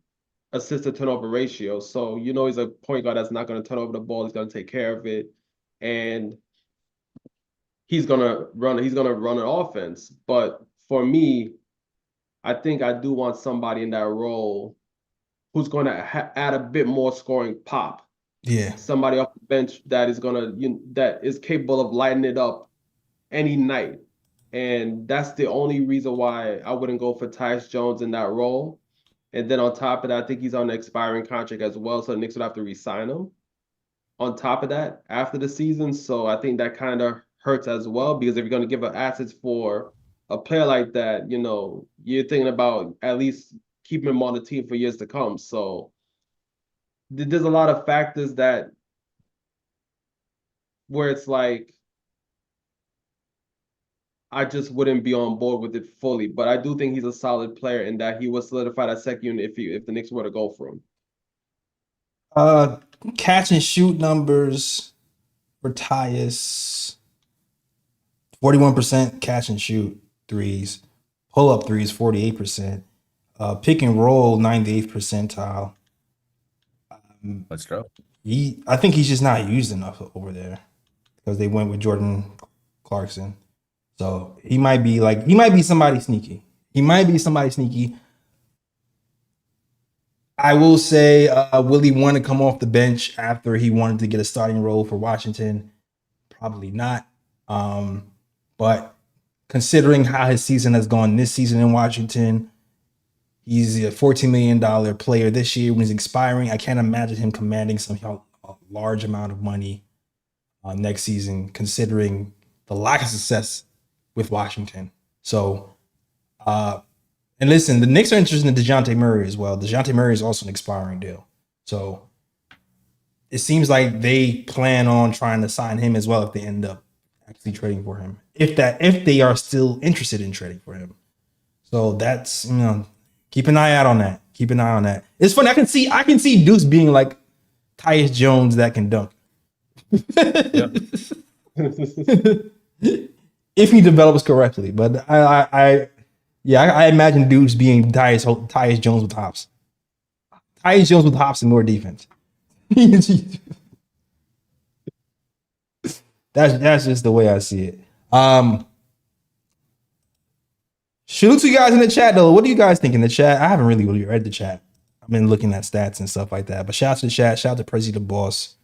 D: assist to turnover ratio. So he's a point guard that's not going to turn over the ball. He's going to take care of it, and he's gonna run an offense. But for me, I think I do want somebody in that role who's going to add a bit more scoring pop.
B: Yeah,
D: somebody off the bench that is that is capable of lighting it up any night. And that's the only reason why I wouldn't go for Tyus Jones in that role. And then on top of that, I think he's on an expiring contract as well, so the Knicks would have to re-sign him on top of that after the season. So I think that kind of hurts as well, because if you're going to give up assets for a player like that, you're thinking about at least keeping him on the team for years to come. So there's a lot of factors where it's like I just wouldn't be on board with it fully. But I do think he's a solid player in that he will solidify that second unit if the Knicks were to go for him.
B: Catch and shoot numbers for Tyus: 41% catch and shoot threes, pull up threes 48%, pick and roll 98th percentile.
C: Let's go.
B: I think he's just not used enough over there because they went with Jordan Clarkson. So he might be somebody sneaky. I will say, will he want to come off the bench after he wanted to get a starting role for Washington? Probably not. But considering how his season has gone this season in Washington, he's a $14 million player this year when he's expiring. I can't imagine him commanding a large amount of money next season, considering the lack of success with Washington. So, and listen, the Knicks are interested in Dejounte Murray as well. Dejounte Murray is also an expiring deal. So it seems like they plan on trying to sign him as well if they end up actually trading for him. If they are still interested in trading for him. So that's, keep an eye out on that. It's funny. I can see Deuce being like Tyus Jones that can dunk. If he develops correctly. But I imagine Deuce being Tyus Jones with hops. Tyus Jones with hops and more defense. That's just the way I see it. Shoot to you guys in the chat though. What do you guys think in the chat? I haven't really read the chat. I've been looking at stats and stuff like that. But shout out to the chat. Shout out to Prezi the Boss.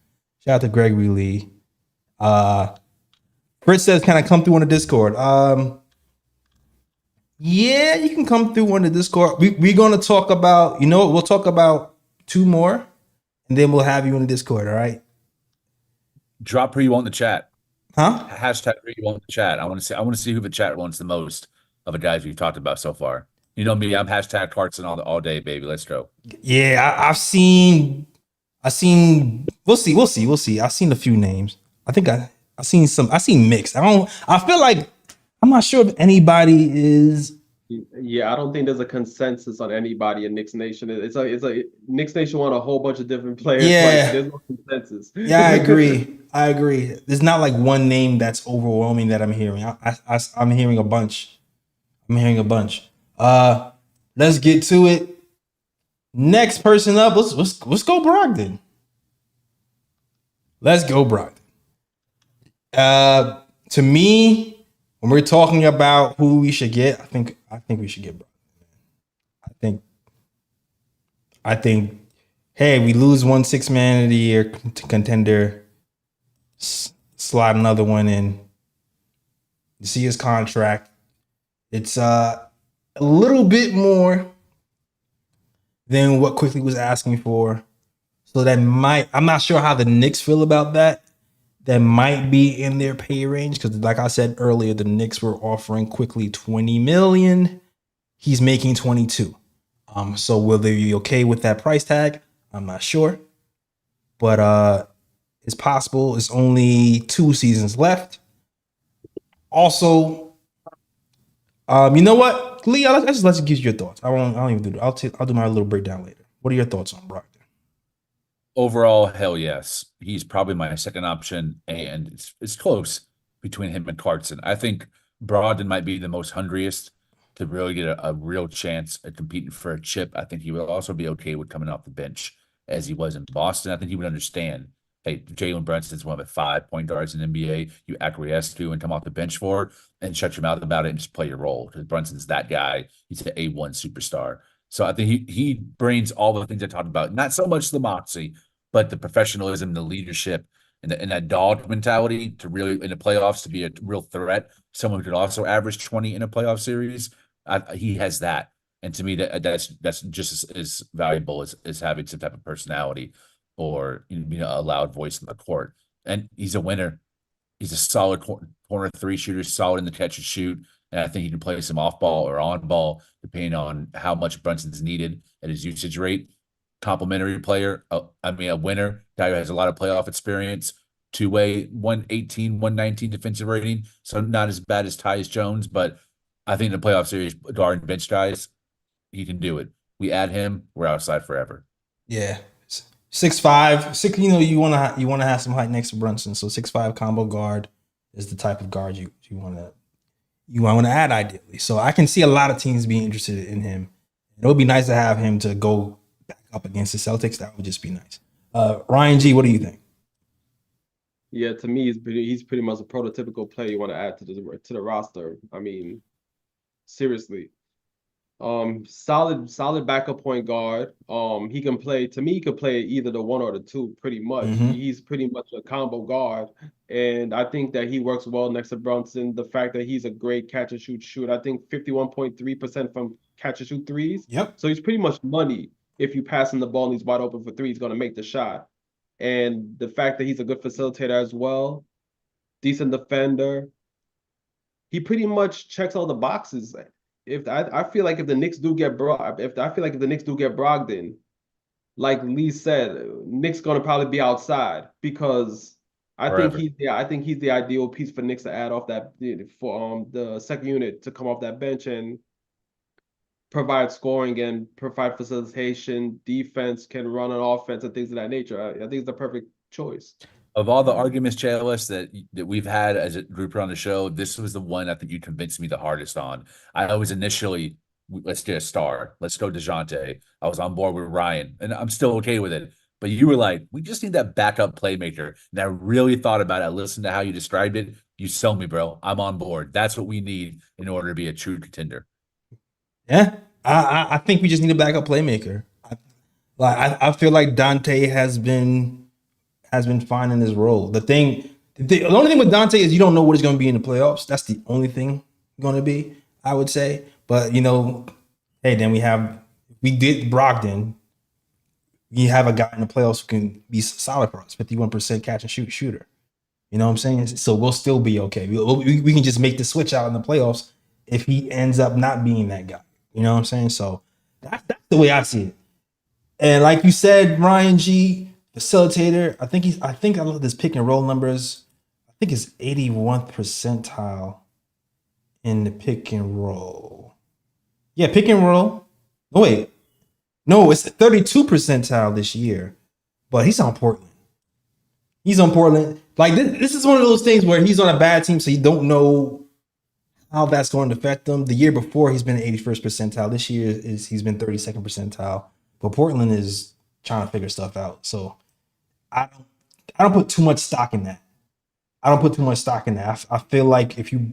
B: Shout out to Gregory Lee. Fritz says, can I come through on the Discord? Yeah, you can come through on the Discord. We're going to talk about, we'll talk about 2 more, and then we'll have you in the Discord, all right?
C: Drop who you want in the chat.
B: Huh?
C: Hashtag who you want in the chat. I want to see who the chat wants the most of the guys we've talked about so far. You know me, I'm hashtag Clarkson all day, baby. Let's go.
B: Yeah, I've seen. We'll see. I've seen a few names. I think I seen some. I seen mixed. I feel like I'm not sure if anybody is.
D: Yeah, I don't think there's a consensus on anybody in Knicks Nation. It's a Knicks Nation want a whole bunch of different players.
B: Yeah.
D: Like, there's no consensus.
B: Yeah, I agree. There's not like one name that's overwhelming that I'm hearing. I'm hearing a bunch. Let's get to it. Next person up. Let's go Brogdon. Let's go Brogdon. To me, when we're talking about who we should get, I think we should get Brogdon. I think. Hey, we lose 1 6-man of the year contender. Slide another one in. You see his contract. It's a little bit more than what Quickly was asking for. So I'm not sure how the Knicks feel about that. That might be in their pay range because, like I said earlier, the Knicks were offering Quickly $20 million. He's making 22. So will they be okay with that price tag? I'm not sure, but it's possible. It's only 2 seasons left. Also, you know what, Leah? Let's give you your thoughts. I don't even do that. I'll do my little breakdown later. What are your thoughts on Brogdon?
C: Overall, hell yes. He's probably my second option, and it's close between him and Clarkson. I think Brogdon might be the most hungriest to really get a real chance at competing for a chip. I think he will also be okay with coming off the bench as he was in Boston. I think he would understand, hey, Jalen Brunson's one of the 5 point guards in the NBA you acquiesce to and come off the bench for and shut your mouth about it and just play your role. Because Brunson's that guy. He's an A1 superstar. So I think he brings all the things I talked about. Not so much the moxie, but the professionalism, the leadership, and that dog mentality to really, in the playoffs, to be a real threat. Someone who could also average 20 in a playoff series. He has that. And to me, that's just as valuable as having some type of personality or a loud voice in the court. And he's a winner. He's a solid corner 3 shooter, solid in the catch and shoot. And I think he can play some off ball or on ball, depending on how much Brunson's needed at his usage rate. Complimentary player. A winner. Guy who has a lot of playoff experience. 2-way, 118, 119 defensive rating. So not as bad as Tyus Jones, but I think in the playoff series, guard and bench guys, he can do it. We add him, we're outside forever.
B: Yeah, 6'5", 6. You want to have some height next to Brunson. So 6'5" combo guard is the type of guard you want to add ideally. So I can see a lot of teams being interested in him. It would be nice to have him to go back up against the Celtics. That would just be nice. Ryan G, what do you think?
D: Yeah, to me, he's pretty much a prototypical player you want to add to the roster. I mean, seriously. Solid backup point guard. He can play either the 1 or the 2 pretty much.
B: Mm-hmm.
D: He's pretty much a combo guard. And I think that he works well next to Brunson. The fact that he's a great catch and shoot shooter. I think 51.3% from catch and shoot threes.
B: Yep.
D: So he's pretty much money. If you pass him the ball and he's wide open for 3, he's going to make the shot. And the fact that he's a good facilitator as well, decent defender. He pretty much checks all the boxes. I feel like if the Knicks do get Brogdon, like Lee said, Knicks gonna probably be outside because I think he's the ideal piece for Knicks to add off that for the second unit to come off that bench and provide scoring and provide facilitation, defense, can run an offense and things of that nature. I think it's the perfect choice.
C: Of all the arguments, JLS, that we've had as a group on the show, this was the one I think you convinced me the hardest on. I was initially, let's get a star. Let's go Dejounte. I was on board with Ryan, and I'm still okay with it. But you were like, we just need that backup playmaker. And I really thought about it. I listened to how you described it. You sell me, bro. I'm on board. That's what we need in order to be a true contender.
B: Yeah, I think we just need a backup playmaker. I feel like Dante has been fine in his role. The only thing with Dante is you don't know what he's going to be in the playoffs. That's the only thing going to be, I would say. But hey, then we did Brogdon. We have a guy in the playoffs who can be solid for us, 51% catch and shoot shooter. You know what I'm saying? So we'll still be okay. We can just make the switch out in the playoffs if he ends up not being that guy. You know what I'm saying? So that's the way I see it. And like you said, Ryan G, facilitator, I think I looked at his pick and roll numbers. I think it's 81st percentile in the pick and roll. Yeah, pick and roll. Oh, wait. No, it's 32 percentile this year. But he's on Portland. He's on Portland. Like this is one of those things where he's on a bad team, so you don't know how that's going to affect him. The year before, he's been 81st percentile. This year he's been 32nd percentile. But Portland is trying to figure stuff out. So I don't put too much stock in that. I feel like if you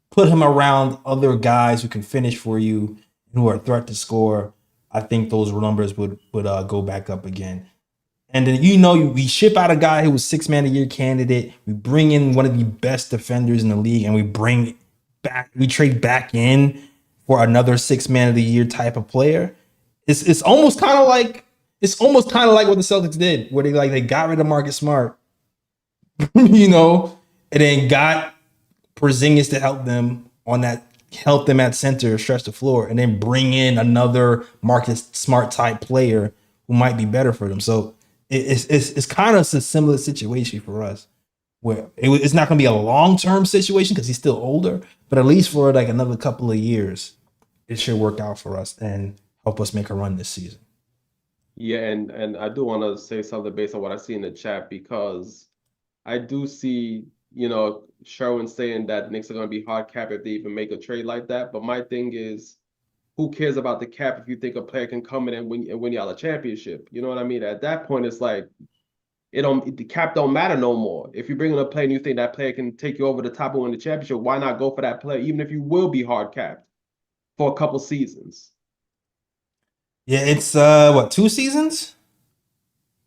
B: put him around other guys who can finish for you and who are a threat to score, I think those numbers would go back up again. And then we ship out a guy who was 6 man a year candidate. We bring in one of the best defenders in the league, and we trade back in for another 6 man of the year type of player. It's almost kind of like what the Celtics did, where they got rid of Marcus Smart, and then got Porzingis to help them at center, stretch the floor, and then bring in another Marcus Smart type player who might be better for them. So it's kind of a similar situation for us, where it's not going to be a long-term situation because he's still older, but at least for like another couple of years, it should work out for us and help us make a run this season.
D: Yeah, and I do want to say something based on what I see in the chat, because I do see, Sherwin saying that Knicks are going to be hard cap if they even make a trade like that. But my thing is, who cares about the cap if you think a player can come in and win y'all a championship? You know what I mean? At that point, it's like the cap don't matter no more. If you bring in a player and you think that player can take you over the top and win the championship, why not go for that player, even if you will be hard capped for a couple seasons?
B: Yeah, it's 2 seasons?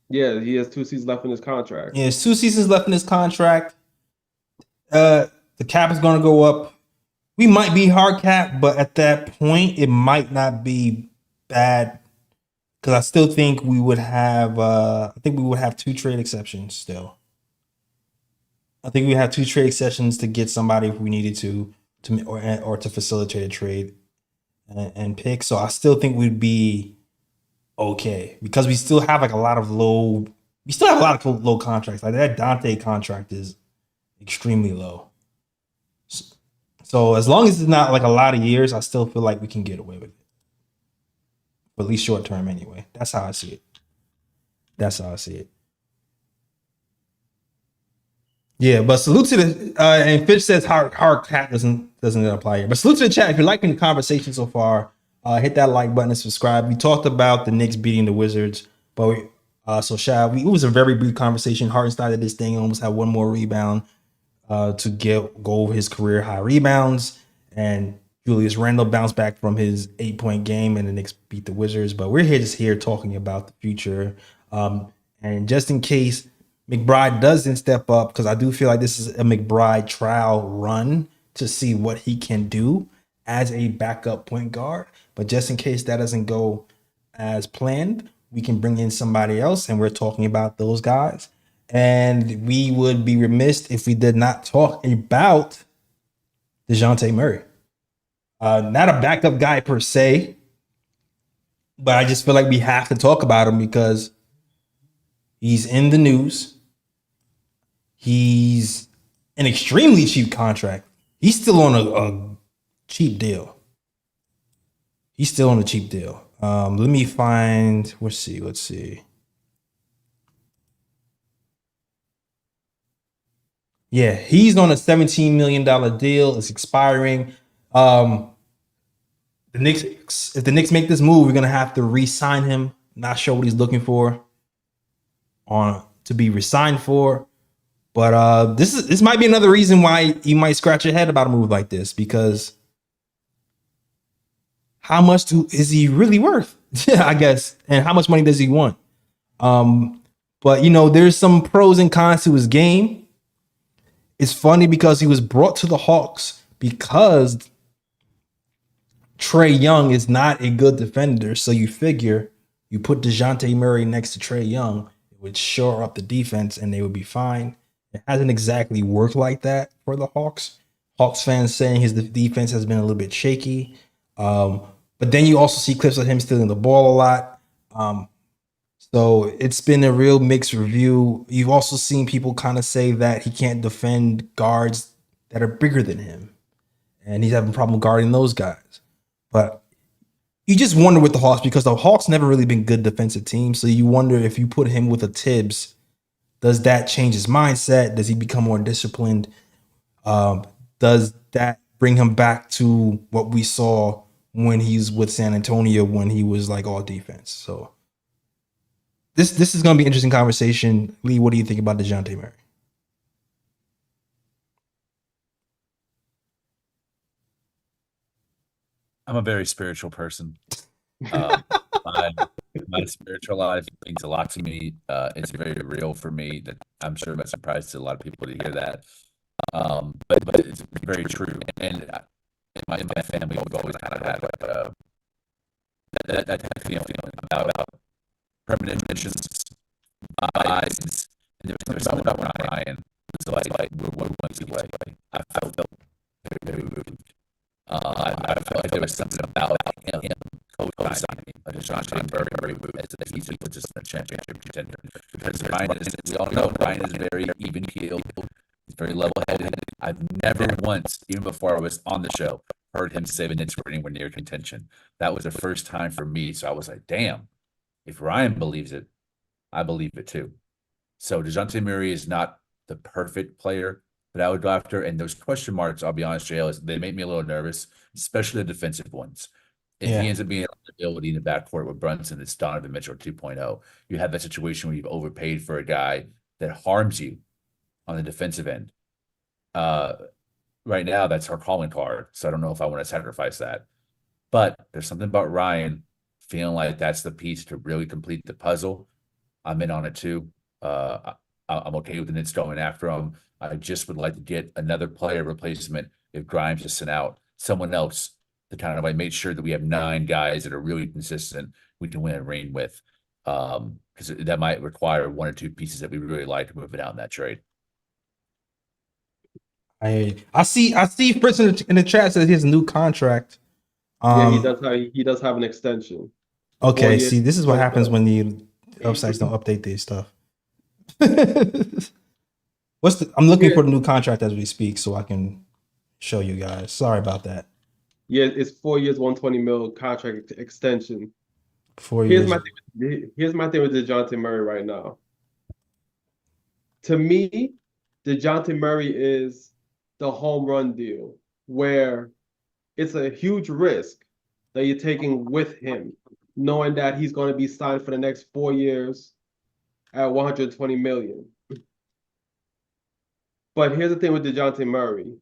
D: Yeah, he has 2 seasons left in his contract.
B: Yeah, it's 2 seasons left in his contract. The cap is going to go up. We might be hard cap, but at that point, it might not be bad, because I still think we would have. I think we would have 2 trade exceptions still. I think we have 2 trade exceptions to get somebody if we needed to or to facilitate a trade and pick. So I still think we'd be okay, because we still have like a lot of low contracts. Like that Dante contract is extremely low. So as long as it's not like a lot of years, I still feel like we can get away with it. At least short term anyway. That's how I see it. Yeah, but salute to the and Fitch says hard cap doesn't apply here. But salute to the chat. If you're liking the conversation so far, hit that like button and subscribe. We talked about the Knicks beating the Wizards, but it was a very brief conversation. Harden started this thing, almost had one more rebound to go over his career high rebounds, and Julius Randle bounced back from his 8-point game, and the Knicks beat the Wizards. But we're here talking about the future, and just in case McBride doesn't step up, because I do feel like this is a McBride trial run to see what he can do as a backup point guard. But just in case that doesn't go as planned, we can bring in somebody else, and we're talking about those guys. And we would be remiss if we did not talk about Dejounte Murray. Not a backup guy per se, but I just feel like we have to talk about him because he's in the news. He's an extremely cheap contract. He's still on a cheap deal. Let me find, let's see. Yeah, he's on a $17 million deal. It's expiring. If the Knicks make this move, we're gonna have to re-sign him. Not sure what he's looking for to be re-signed for. But this might be another reason why you might scratch your head about a move like this, because how much is he really worth? I guess, and how much money does he want? But there's some pros and cons to his game. It's funny because he was brought to the Hawks because Trae Young is not a good defender. So you figure you put Dejounte Murray next to Trae Young, it would shore up the defense and they would be fine. It hasn't exactly worked like that for the Hawks. Hawks fans saying his defense has been a little bit shaky. But then you also see clips of him stealing the ball a lot. So it's been a real mixed review. You've also seen people kind of say that he can't defend guards that are bigger than him, and he's having a problem guarding those guys. But you just wonder with the Hawks, because the Hawks never really been good defensive teams. So you wonder if you put him with a Tibbs, does that change his mindset? Does he become more disciplined? Does that bring him back to what we saw when he's with San Antonio, when he was like all defense? So this is going to be an interesting conversation. Lee, what do you think about Dejounte Murray?
C: I'm a very spiritual person. My spiritual life means a lot to me. It's very real for me. That I'm sure I'm surprised to a lot of people to hear that. But it's very true. And in my family, we've always kind of had like that type of feeling about premonitions, vibes, and there's something about Ryan. It's like we're one away. I felt very moved. I felt like there was something about him co-signing Dejounte Murray as he's just a championship contender. Because we all know Ryan is very even keeled. He's very level-headed. I've never once, even before I was on the show, heard him say the Knicks were anywhere near contention. That was the first time for me. So I was like, damn, if Ryan believes it, I believe it too. So Dejounte Murray is not the perfect player that I would go after. And those question marks, I'll be honest, JL, they make me a little nervous, especially the defensive ones. If he ends up being an ability in the backcourt with Brunson, it's Donovan Mitchell 2.0. You have that situation where you've overpaid for a guy that harms you on the defensive end. Right now, that's our calling card. So I don't know if I want to sacrifice that. But there's something about Ryan feeling like that's the piece to really complete the puzzle. I'm in on it too. I'm okay with the Knicks going after him. I just would like to get another player replacement if Grimes is sent out, someone else to kind of like make sure that we have 9 guys that are really consistent we can win and reign with. Because that might require 1 or 2 pieces that we really like to move it out in that trade.
B: I see Fritz in the chat says he has a new contract.
D: Yeah, he does have an extension.
B: Okay, see, this is what happens when the websites don't update their stuff. I'm looking for the new contract as we speak so I can show you guys. Sorry about that.
D: Yeah, it's 4 years, 120 mil contract extension.
B: 4 years.
D: Here's my thing with Dejounte Murray right now. To me, Dejounte Murray is the home run deal where it's a huge risk that you're taking with him, knowing that he's going to be signed for the next 4 years at 120 million. But here's the thing with Dejounte Murray.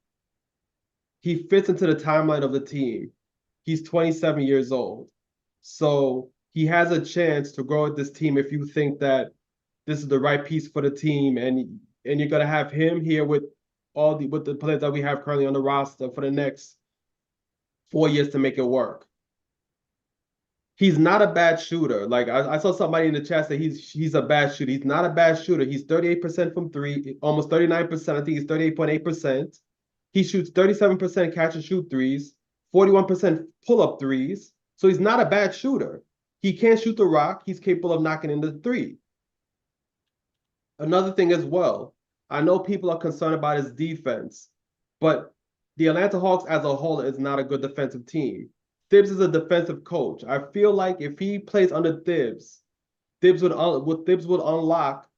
D: He fits into the timeline of the team. He's 27 years old. So he has a chance to grow with this team if you think that this is the right piece for the team, and you're gonna have him here with the players that we have currently on the roster for the next 4 years to make it work. He's not a bad shooter. Like I saw somebody in the chat say he's a bad shooter. He's not a bad shooter. He's 38% from 3, almost 39%. I think he's 38.8%. He shoots 37% catch and shoot threes, 41% pull-up threes. So he's not a bad shooter. He can't shoot the rock. He's capable of knocking in the 3. Another thing as well, I know people are concerned about his defense, but the Atlanta Hawks as a whole is not a good defensive team. Thibs is a defensive coach. I feel like if he plays under Thibs, Thibs would unlock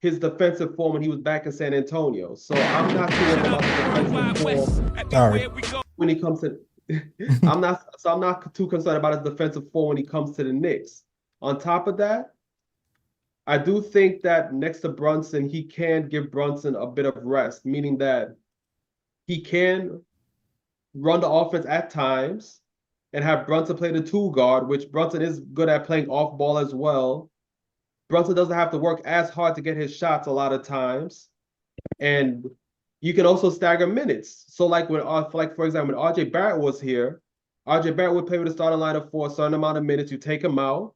D: his defensive form when he was back in San Antonio. So I'm not too worried about the defensive form when he comes to. I'm not too concerned about his defensive form when he comes to the Knicks. On top of that, I do think that next to Brunson, he can give Brunson a bit of rest, meaning that he can run the offense at times and have Brunson play the 2 guard, which Brunson is good at playing off ball as well. Brunson doesn't have to work as hard to get his shots a lot of times. And you can also stagger minutes. So for example, when RJ Barrett was here, RJ Barrett would play with a starting lineup for a certain amount of minutes. You take him out.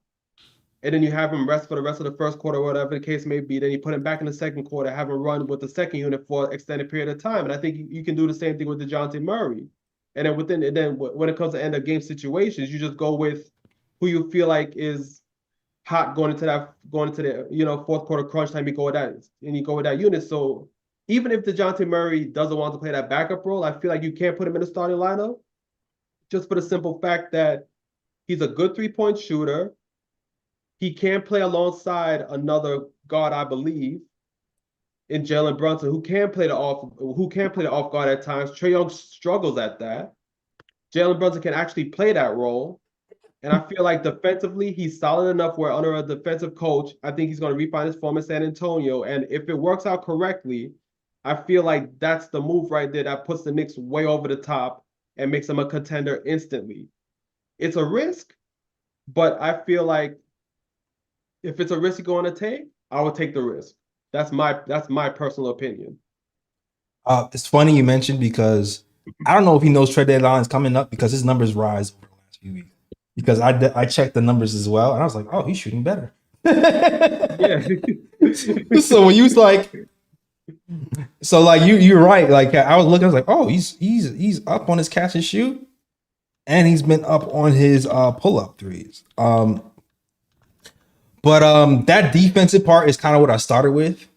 D: and then you have him rest for the rest of the first quarter, whatever the case may be. Then you put him back in the second quarter, have him run with the second unit for an extended period of time. And I think you can do the same thing with Dejounte Murray. And then when it comes to end of game situations, you just go with who you feel like is hot going into the fourth quarter crunch time. You go with that unit. So even if Dejounte Murray doesn't want to play that backup role, I feel like you can't put him in the starting lineup just for the simple fact that he's a good 3-point shooter. He can play alongside another guard, I believe, in Jalen Brunson, who can play the off guard at times. Trae Young struggles at that. Jalen Brunson can actually play that role. And I feel like defensively, he's solid enough where under a defensive coach, I think he's going to refine his form in San Antonio. And if it works out correctly, I feel like that's the move right there that puts the Knicks way over the top and makes them a contender instantly. It's a risk, but I feel like if it's a risk you're going to take, I would take the risk. That's my personal opinion.
B: It's funny you mentioned because I don't know if he knows trade deadline is coming up because his numbers rise over the last few weeks. Because I checked the numbers as well, and I was like, oh, he's shooting better.
D: Yeah.
B: So when you was like, you're right. Like I was looking, I was like, oh, he's up on his catch and shoot, and he's been up on his pull up threes. But that defensive part is kind of what I started with.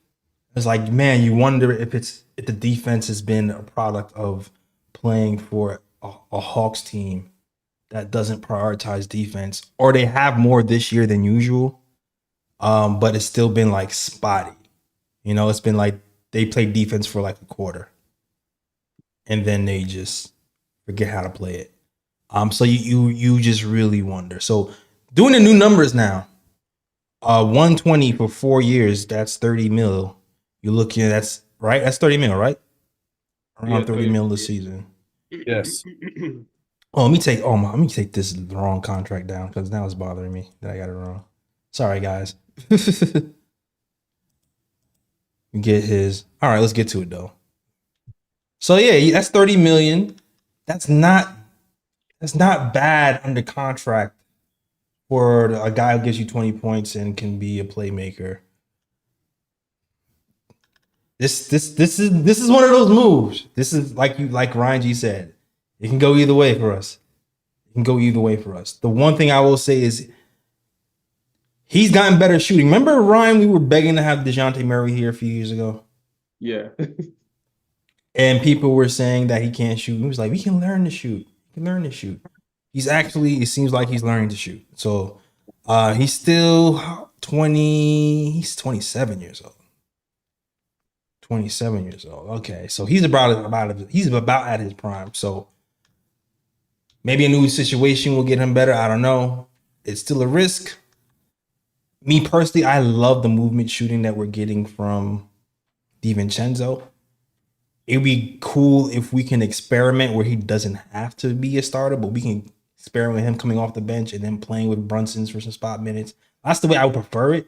B: It's like, man, you wonder if the defense has been a product of playing for a Hawks team that doesn't prioritize defense, or they have more this year than usual. But it's still been like spotty. It's been like they play defense for like a quarter and then they just forget how to play it. So you just really wonder. So doing the new numbers now, 120 for 4 years, that's 30 mil. You're looking at that's 30 mil, right? Around 30 mil this season.
C: Yes.
B: Oh, let me take this wrong contract down because now it's bothering me that I got it wrong. Sorry, guys. Get his. All right, let's get to it though. So yeah, that's 30 million. That's not bad under contract for a guy who gives you 20 points and can be a playmaker. This is one of those moves. This is like Ryan G said. It can go either way for us. The one thing I will say is he's gotten better shooting. Remember, Ryan, we were begging to have Dejounte Murray here a few years ago.
D: Yeah.
B: And people were saying that he can't shoot. He was like, we can learn to shoot. He's actually, it seems like he's learning to shoot. So he's still 27 years old. 27 years old. Okay. So he's about at his prime. So maybe a new situation will get him better. I don't know. It's still a risk. Me personally, I love the movement shooting that we're getting from DiVincenzo. It'd be cool if we can experiment where he doesn't have to be a starter, but we can experiment with him coming off the bench and then playing with Brunson's for some spot minutes. That's the way I would prefer it.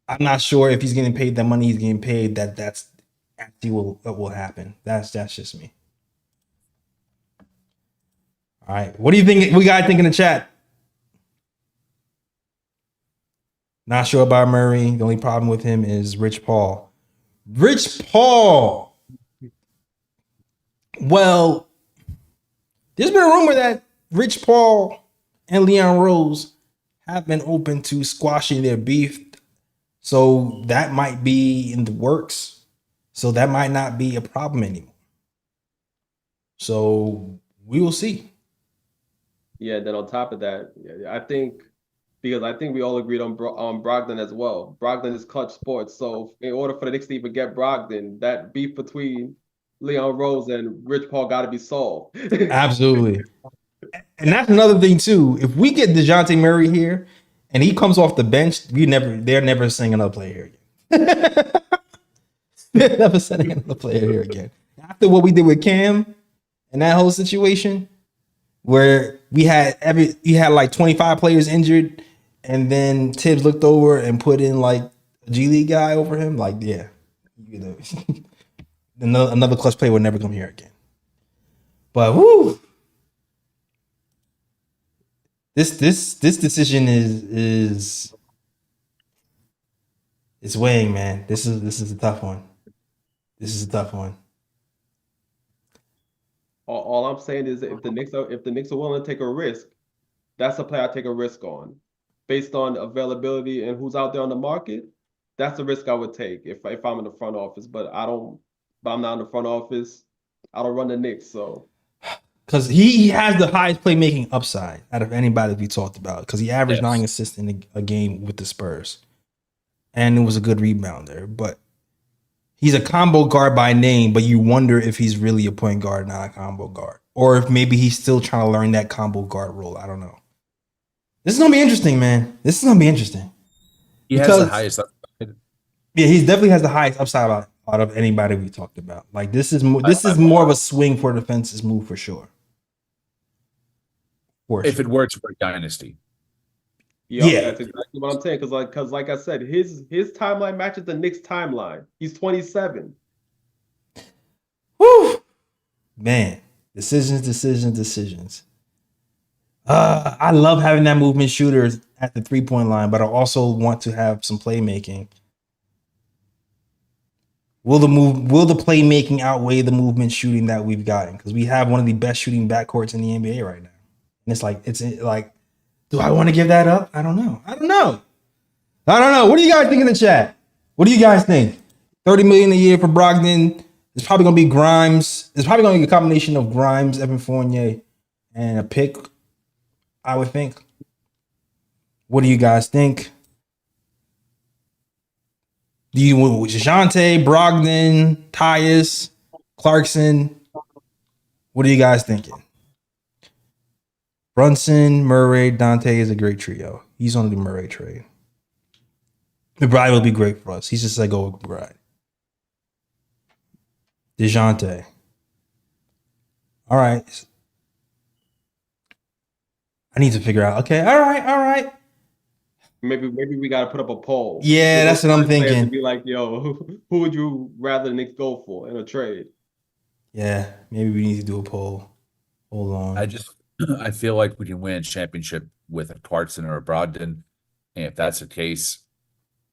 B: I'm not sure if he's getting paid the money he's getting paid, that's actually what will happen. That's just me. All right. What do you think? We guys think in the chat? Not sure about Murray. The only problem with him is Rich Paul. Well, there's been a rumor that Rich Paul and Leon Rose have been open to squashing their beef. So that might be in the works. So that might not be a problem anymore. So we will see.
D: Yeah, then on top of that, I think we all agreed on Brogdon as well. Brogdon is clutch sports. So in order for the Knicks to even get Brogdon, that beef between Leon Rose and Rich Paul got to be solved.
B: Absolutely. And that's another thing too. If we get Dejounte Murray here and he comes off the bench, they're never sending another player here again. They're never sending another player here again. After what we did with Cam and that whole situation, where you had like 25 players injured, and then Tibbs looked over and put in like a G League guy over him. Like, yeah, another clutch player would never come here again. But whoo, this decision is It's weighing, man. This is a tough one. This is a tough one.
D: All I'm saying is if the Knicks are willing to take a risk, that's a play I take a risk on, based on availability and who's out there on the market. That's the risk I would take if I'm in the front office. But I'm not in the front office. I don't run the Knicks, so.
B: Because he has the highest playmaking upside out of anybody we talked about. Because he averaged 9 assists in a game with the Spurs, and it was a good rebounder. But he's a combo guard by name, but you wonder if he's really a point guard, not a combo guard, or if maybe he's still trying to learn that combo guard role. I don't know. This is gonna be interesting, man. This is gonna be interesting.
C: He has the highest upside.
B: Yeah, he definitely has the highest upside out of anybody we talked about. Like this is more of a swing for the fences move for sure.
C: If it works for a dynasty.
D: Yeah, that's exactly what I'm saying. Because like I said, his timeline matches the Knicks' timeline. He's 27.
B: Woo! Man, decisions. I love having that movement shooter at the 3-point line, but I also want to have some playmaking. Will the playmaking outweigh the movement shooting that we've gotten? Because we have one of the best shooting backcourts in the NBA right now. And it's like, do I want to give that up? I don't know. What do you guys think in the chat? What do you guys think? $30 million a year for Brogdon. It's probably gonna be Grimes. It's probably gonna be a combination of Grimes, Evan Fournier, and a pick, I would think. What do you guys think? Do you want Dejounte, Brogdon, Tyus, Clarkson? What are you guys thinking? Brunson, Murray, Dante is a great trio. He's on the Murray trade. McBride will be great for us. He's just like go with McBride. Dejounte. All right. I need to figure out. Okay. All right.
D: Maybe we got to put up a poll.
B: Yeah, that's what I'm thinking.
D: To be like, yo, who would you rather the Knicks go for in a trade?
B: Yeah, maybe we need to do a poll. Hold on.
C: I feel like we can win a championship with a Clarkson or a Brogdon. And if that's the case,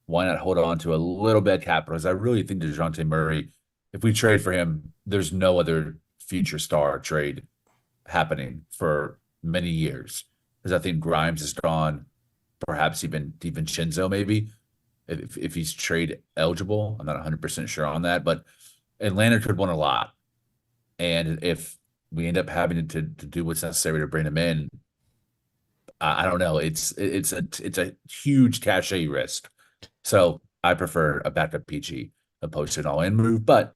C: why not hold on to a little bit of capital? Because I really think Dejounte Murray, if we trade for him, there's no other future star trade happening for many years. Because I think Grimes is gone. Perhaps even DiVincenzo, maybe, if he's trade eligible. I'm not 100% sure on that. But Atlanta could win a lot. And if we end up having to do what's necessary to bring him in, I don't know. It's a huge cachet risk. So I prefer a backup PG opposed to an all-in move. But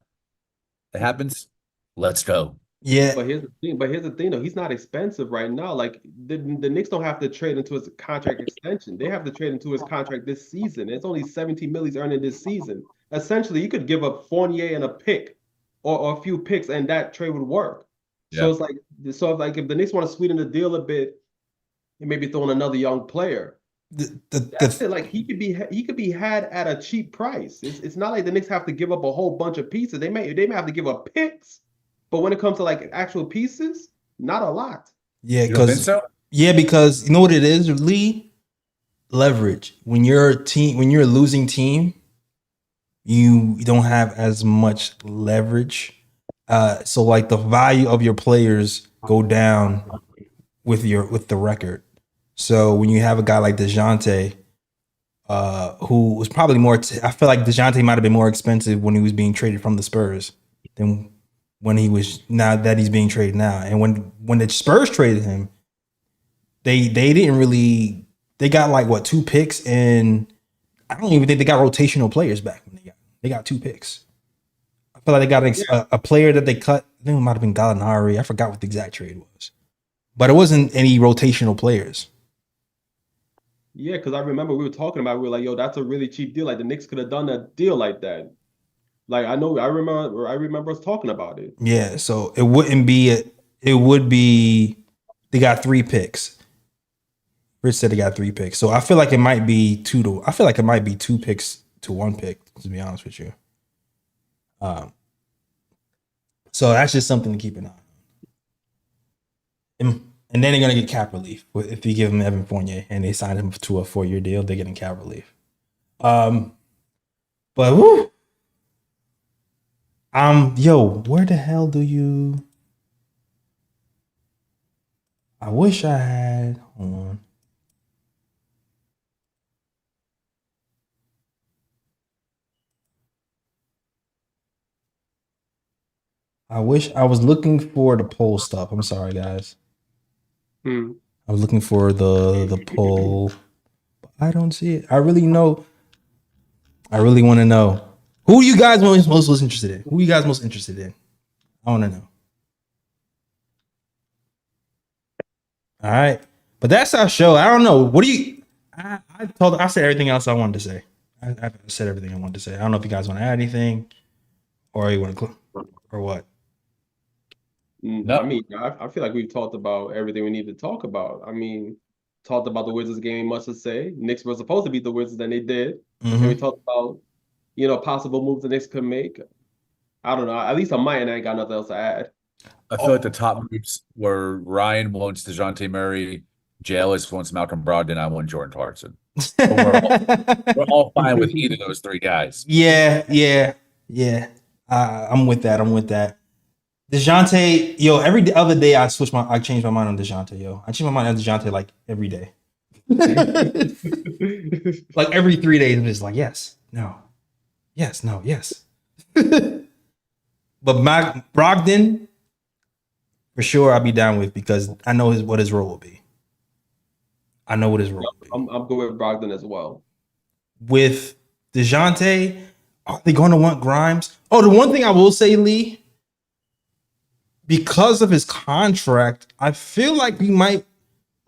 C: it happens. Let's go.
B: Yeah.
D: But here's the thing though. He's not expensive right now. Like the Knicks don't have to trade into his contract extension. They have to trade into his contract this season. It's only 17 million he's earning this season. Essentially, you could give up Fournier and a pick or a few picks, and that trade would work. Yeah. So it's like if the Knicks want to sweeten the deal a bit, and maybe throw in another young player. Like he could be had at a cheap price. It's not like the Knicks have to give up a whole bunch of pieces. They may have to give up picks, but when it comes to like actual pieces, not a lot.
B: Yeah, because you know what it is, Lee? Leverage. When you're a losing team, you don't have as much leverage. So like the value of your players go down with the record. So when you have a guy like Dejounte, who was probably more, I feel like Dejounte might have been more expensive when he was being traded from the Spurs than when now that he's being traded now. And when the Spurs traded him, they didn't really, they got like what, 2 picks, and I don't even think they got rotational players back when they got 2 picks. I feel like they got a player that they cut. I think it might have been Gallinari. I forgot what the exact trade was, but it wasn't any rotational players.
D: Yeah, because I remember we were like, yo, that's a really cheap deal. Like the Knicks could have done a deal like that. Like I remember us talking about it.
B: Yeah, so it would be they got 3 picks. Rich said they got 3 picks. So I feel like it might be 2 picks to 1 pick, to be honest with you. So that's just something to keep an eye on. And then they're gonna get cap relief if you give them Evan Fournier and they sign him to a 4-year deal. They're getting cap relief. But woo, yo, where the hell do you? I wish I had. Hold on. I wish I was looking for the poll stuff. I'm sorry, guys.
D: Hmm.
B: I was looking for the poll. But I don't see it. I really want to know. Who you guys most interested in? Who you guys most interested in? I want to know. All right. But that's our show. I don't know. What do you I said everything else I wanted to say. I said everything I wanted to say. I don't know if you guys want to add anything or you want to or what.
C: No.
D: I mean, I feel like we've talked about everything we need to talk about. I mean, talked about the Wizards game, much to say. Knicks were supposed to beat the Wizards, and they did. And we talked about, possible moves the Knicks could make. I don't know. At least on my end, I ain't got nothing else to add.
C: I feel like the top groups were Ryan wants Dejounte Murray, JLS wants Malcolm Brogdon, I want Jordan Clarkson. We're all fine with either of those three guys.
B: Yeah. I'm with that. Dejounte, yo, every other day I change my mind on Dejounte, yo. I change my mind on Dejounte like every day. Like every 3 days, I'm just like, yes, no, yes, no, yes. But Brogdon, for sure, I'll be down with because I know what his role will be.
D: I'm good with Brogdon as well.
B: With Dejounte, are they going to want Grimes? Oh, the one thing I will say, Lee, because of his contract, I feel like we might,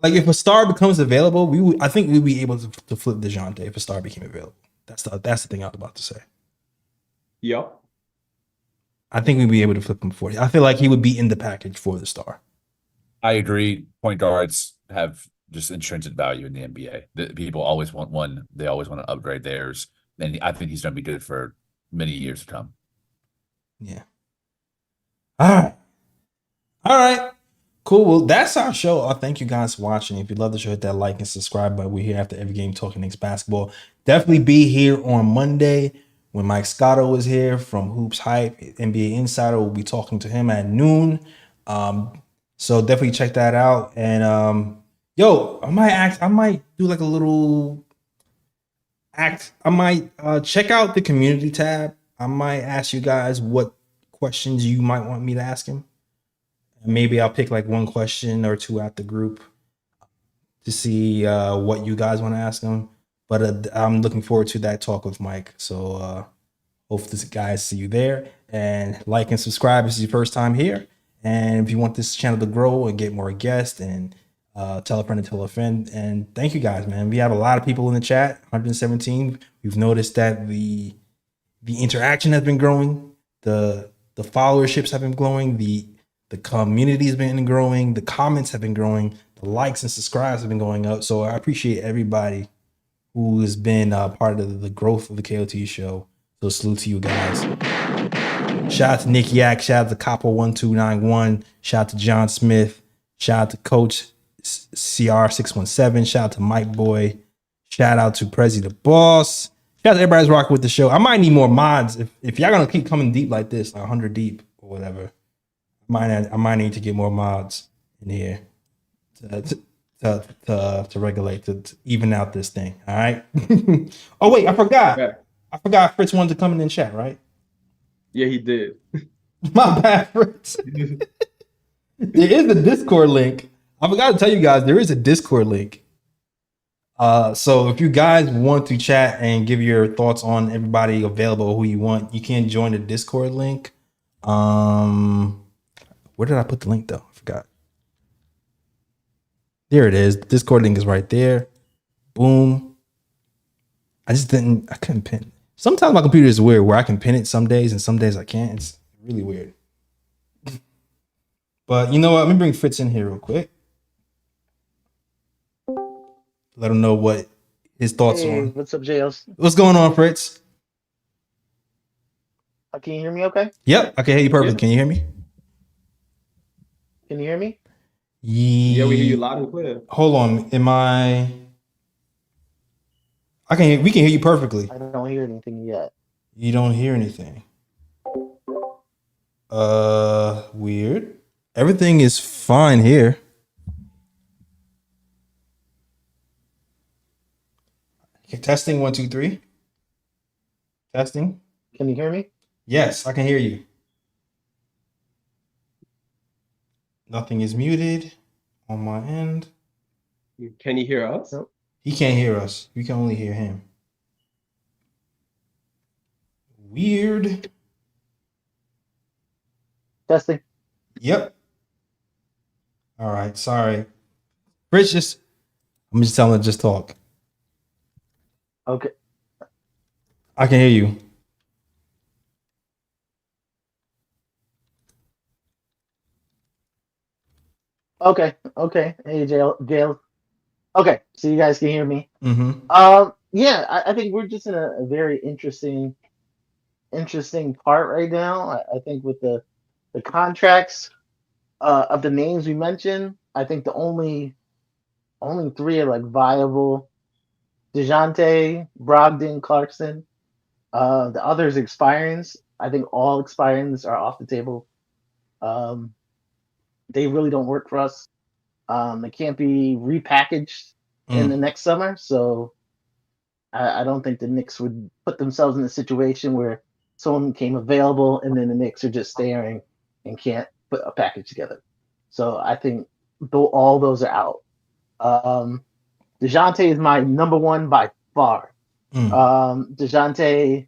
B: like if a star becomes available, I think we'd be able to flip Dejounte if a star became available. That's the thing I was about to say.
D: Yep.
B: I think we'd be able to flip him for you. I feel like he would be in the package for the star.
C: I agree. Point guards have just intrinsic value in the NBA. People always want one. They always want to upgrade theirs. And I think he's going to be good for many years to come.
B: Yeah. All right. Cool. Well, that's our show. Thank you guys for watching. If you love the show, hit that like and subscribe button. We're here after every game talking Knicks basketball. Definitely be here on Monday when Mike Scotto is here from Hoops Hype, NBA Insider. We'll be talking to him at noon. So definitely check that out. And yo, I might do like a little act. I might check out the community tab. I might ask you guys what questions you might want me to ask him. Maybe I'll pick like one question or two out the group to see what you guys want to ask him. But I'm looking forward to that talk with Mike. So hope this guys see you there. And like and subscribe if it's your first time here. And if you want this channel to grow and get more guests, and tell a friend and tell a friend. And thank you guys, man. We have a lot of people in the chat, 117. We've noticed that the interaction has been growing. The followerships have been growing. The community has been growing. The comments have been growing. The likes and subscribes have been going up. So I appreciate everybody who has been part of the growth of the KOT show. So salute to you guys. Shout out to Nick Yak. Shout out to Copper1291. Shout out to John Smith. Shout out to Coach CR617. Shout out to Mike Boy. Shout out to Prezi the Boss. Shout out to everybody's rocking with the show. I might need more mods. If y'all gonna keep coming deep like this, like 100 deep or whatever, I might need to get more mods in here to regulate, to even out this thing. All right. Oh wait, I forgot.
D: Yeah.
B: I forgot Fritz wanted to come in chat, right?
D: Yeah, he did.
B: My bad, Fritz. There is a Discord link. I forgot to tell you guys, there is a Discord link. So if you guys want to chat and give your thoughts on everybody available who you want, you can join the Discord link. Where did I put the link though? I forgot. There it is. The Discord link is right there. Boom. I couldn't pin. Sometimes my computer is weird where I can pin it some days and some days I can't. It's really weird. But you know what? Let me bring Fritz in here real quick. Let him know what his thoughts on.
E: What's up, JLs?
B: What's going on, Fritz?
E: Can you hear me okay?
B: Yep, I can hear you perfectly.
D: Yeah.
B: Can you hear me?
E: Can you hear me?
D: Yeah, we hear you loud and clear.
B: Hold on. We can hear you perfectly.
E: I don't hear anything yet.
B: You don't hear anything. Weird. Everything is fine here. Okay, testing 1, 2, 3. Testing.
E: Can you hear me?
B: Yes, I can hear you. Nothing is muted on my end.
D: Can you hear us?
E: Nope.
B: He can't hear us. We can only hear him. Weird.
E: Testing.
B: Yep. All right. Sorry. Rich, I'm just telling him to just talk.
E: Okay.
B: I can hear you.
E: Okay. Okay. Hey, Jail. Okay. So you guys can hear me.
B: Mm-hmm.
E: Yeah, I think we're just in a very interesting part right now. I think with the contracts of the names we mentioned, I think the only three are like viable: Dejounte, Brogdon, Clarkson. The others expirings. I think all expirings are off the table. They really don't work for us. They can't be repackaged in the next summer, so I don't think the Knicks would put themselves in a situation where someone became available and then the Knicks are just staring and can't put a package together. So I think all those are out. Dejounte is my number one by far. Dejounte,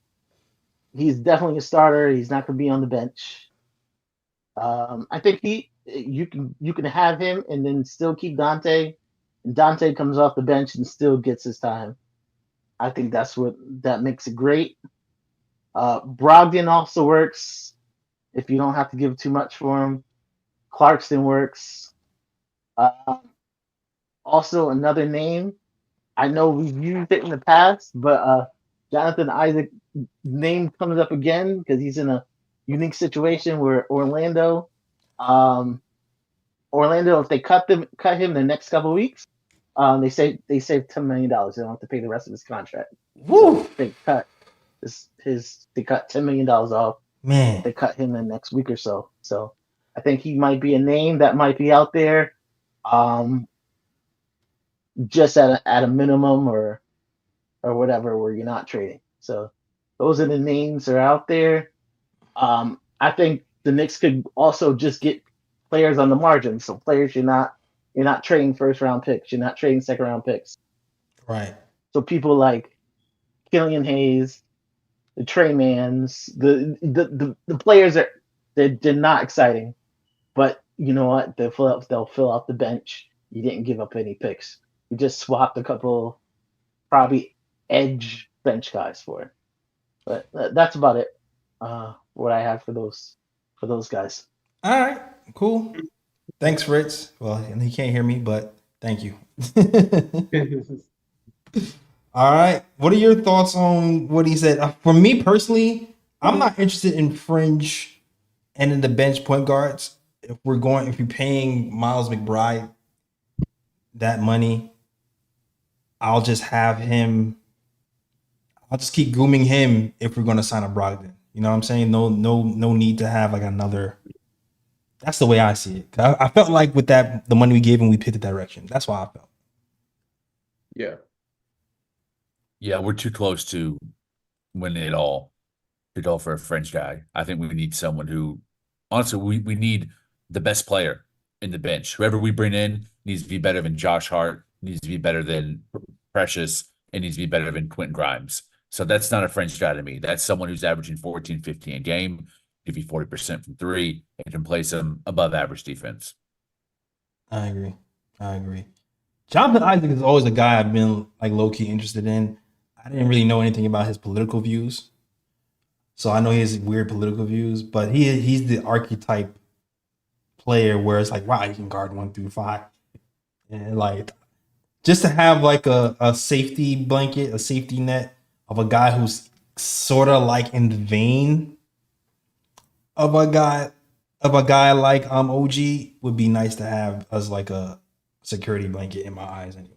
E: he's definitely a starter. He's not going to be on the bench. I think you can have him and then still keep Dante, and Dante comes off the bench and still gets his time. I think that makes it great. Brogdon also works if you don't have to give too much for him. Clarkson works. Also, another name. I know we've used it in the past, but Jonathan Isaac name comes up again because he's in a unique situation where Orlando, if they cut him the next couple of weeks, they save $10 million. They don't have to pay the rest of his contract.
B: Woo!
E: So they cut they cut $10 million off.
B: Man.
E: They cut him the next week or so. So I think he might be a name that might be out there, just at a minimum or whatever, where you're not trading. So those are the names that are out there. I think the Knicks could also just get players on the margin. So players you're not trading first round picks, you're not trading second round picks.
B: Right.
E: So people like Killian Hayes, the Trey Mans, the players that they're not exciting, but you know what? They'll fill out the bench. You didn't give up any picks. You just swapped a couple, probably edge bench guys for it. But that's about it. What I have for those guys.
B: All right. Cool. Thanks, Rich. Well, and he can't hear me, but thank you. All right. What are your thoughts on what he said? For me personally, I'm not interested in fringe and in the bench point guards. If you're paying Miles McBride that money, I'll just have him. I'll just keep grooming him if we're going to sign a Brogdon. You know what I'm saying? No need to have like another. That's the way I see it. I felt like with the money we gave him, we picked the direction. That's why I felt.
D: Yeah.
C: Yeah, we're too close to winning it all for a French guy. I think we need someone who, honestly, we need the best player in the bench. Whoever we bring in needs to be better than Josh Hart, needs to be better than Precious, and needs to be better than Quentin Grimes. So that's not a French guy to me. That's someone who's averaging 14, 15 a game, give you 40% from three, and can play some above average defense.
B: I agree. Jonathan Isaac is always a guy I've been like low-key interested in. I didn't really know anything about his political views. So I know he has weird political views, but he's the archetype player where it's like, wow, he can guard 1 through 5. And like just to have like a safety blanket, a safety net of a guy who's sort of like in the vein of a guy like OG would be nice to have as like a security blanket in my eyes anyway.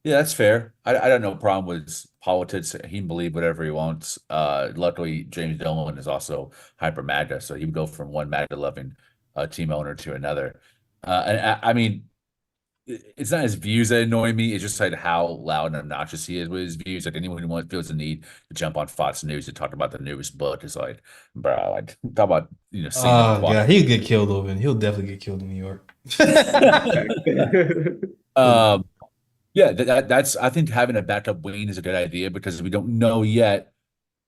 C: Yeah, that's fair. I don't know problem with politics. He can believe whatever he wants. Luckily, James Dolan is also hyper MAGA, so he would go from one MAGA loving team owner to another. And I mean, it's not his views that annoy me. It's just like how loud and obnoxious he is with his views. Like anyone who feels the need to jump on Fox News to talk about the newest book is like, bro, like talk about seeing the
B: Oh yeah, he'll get killed over. He'll definitely get killed in New York.
C: um, yeah, that's I think having a backup wing is a good idea because we don't know yet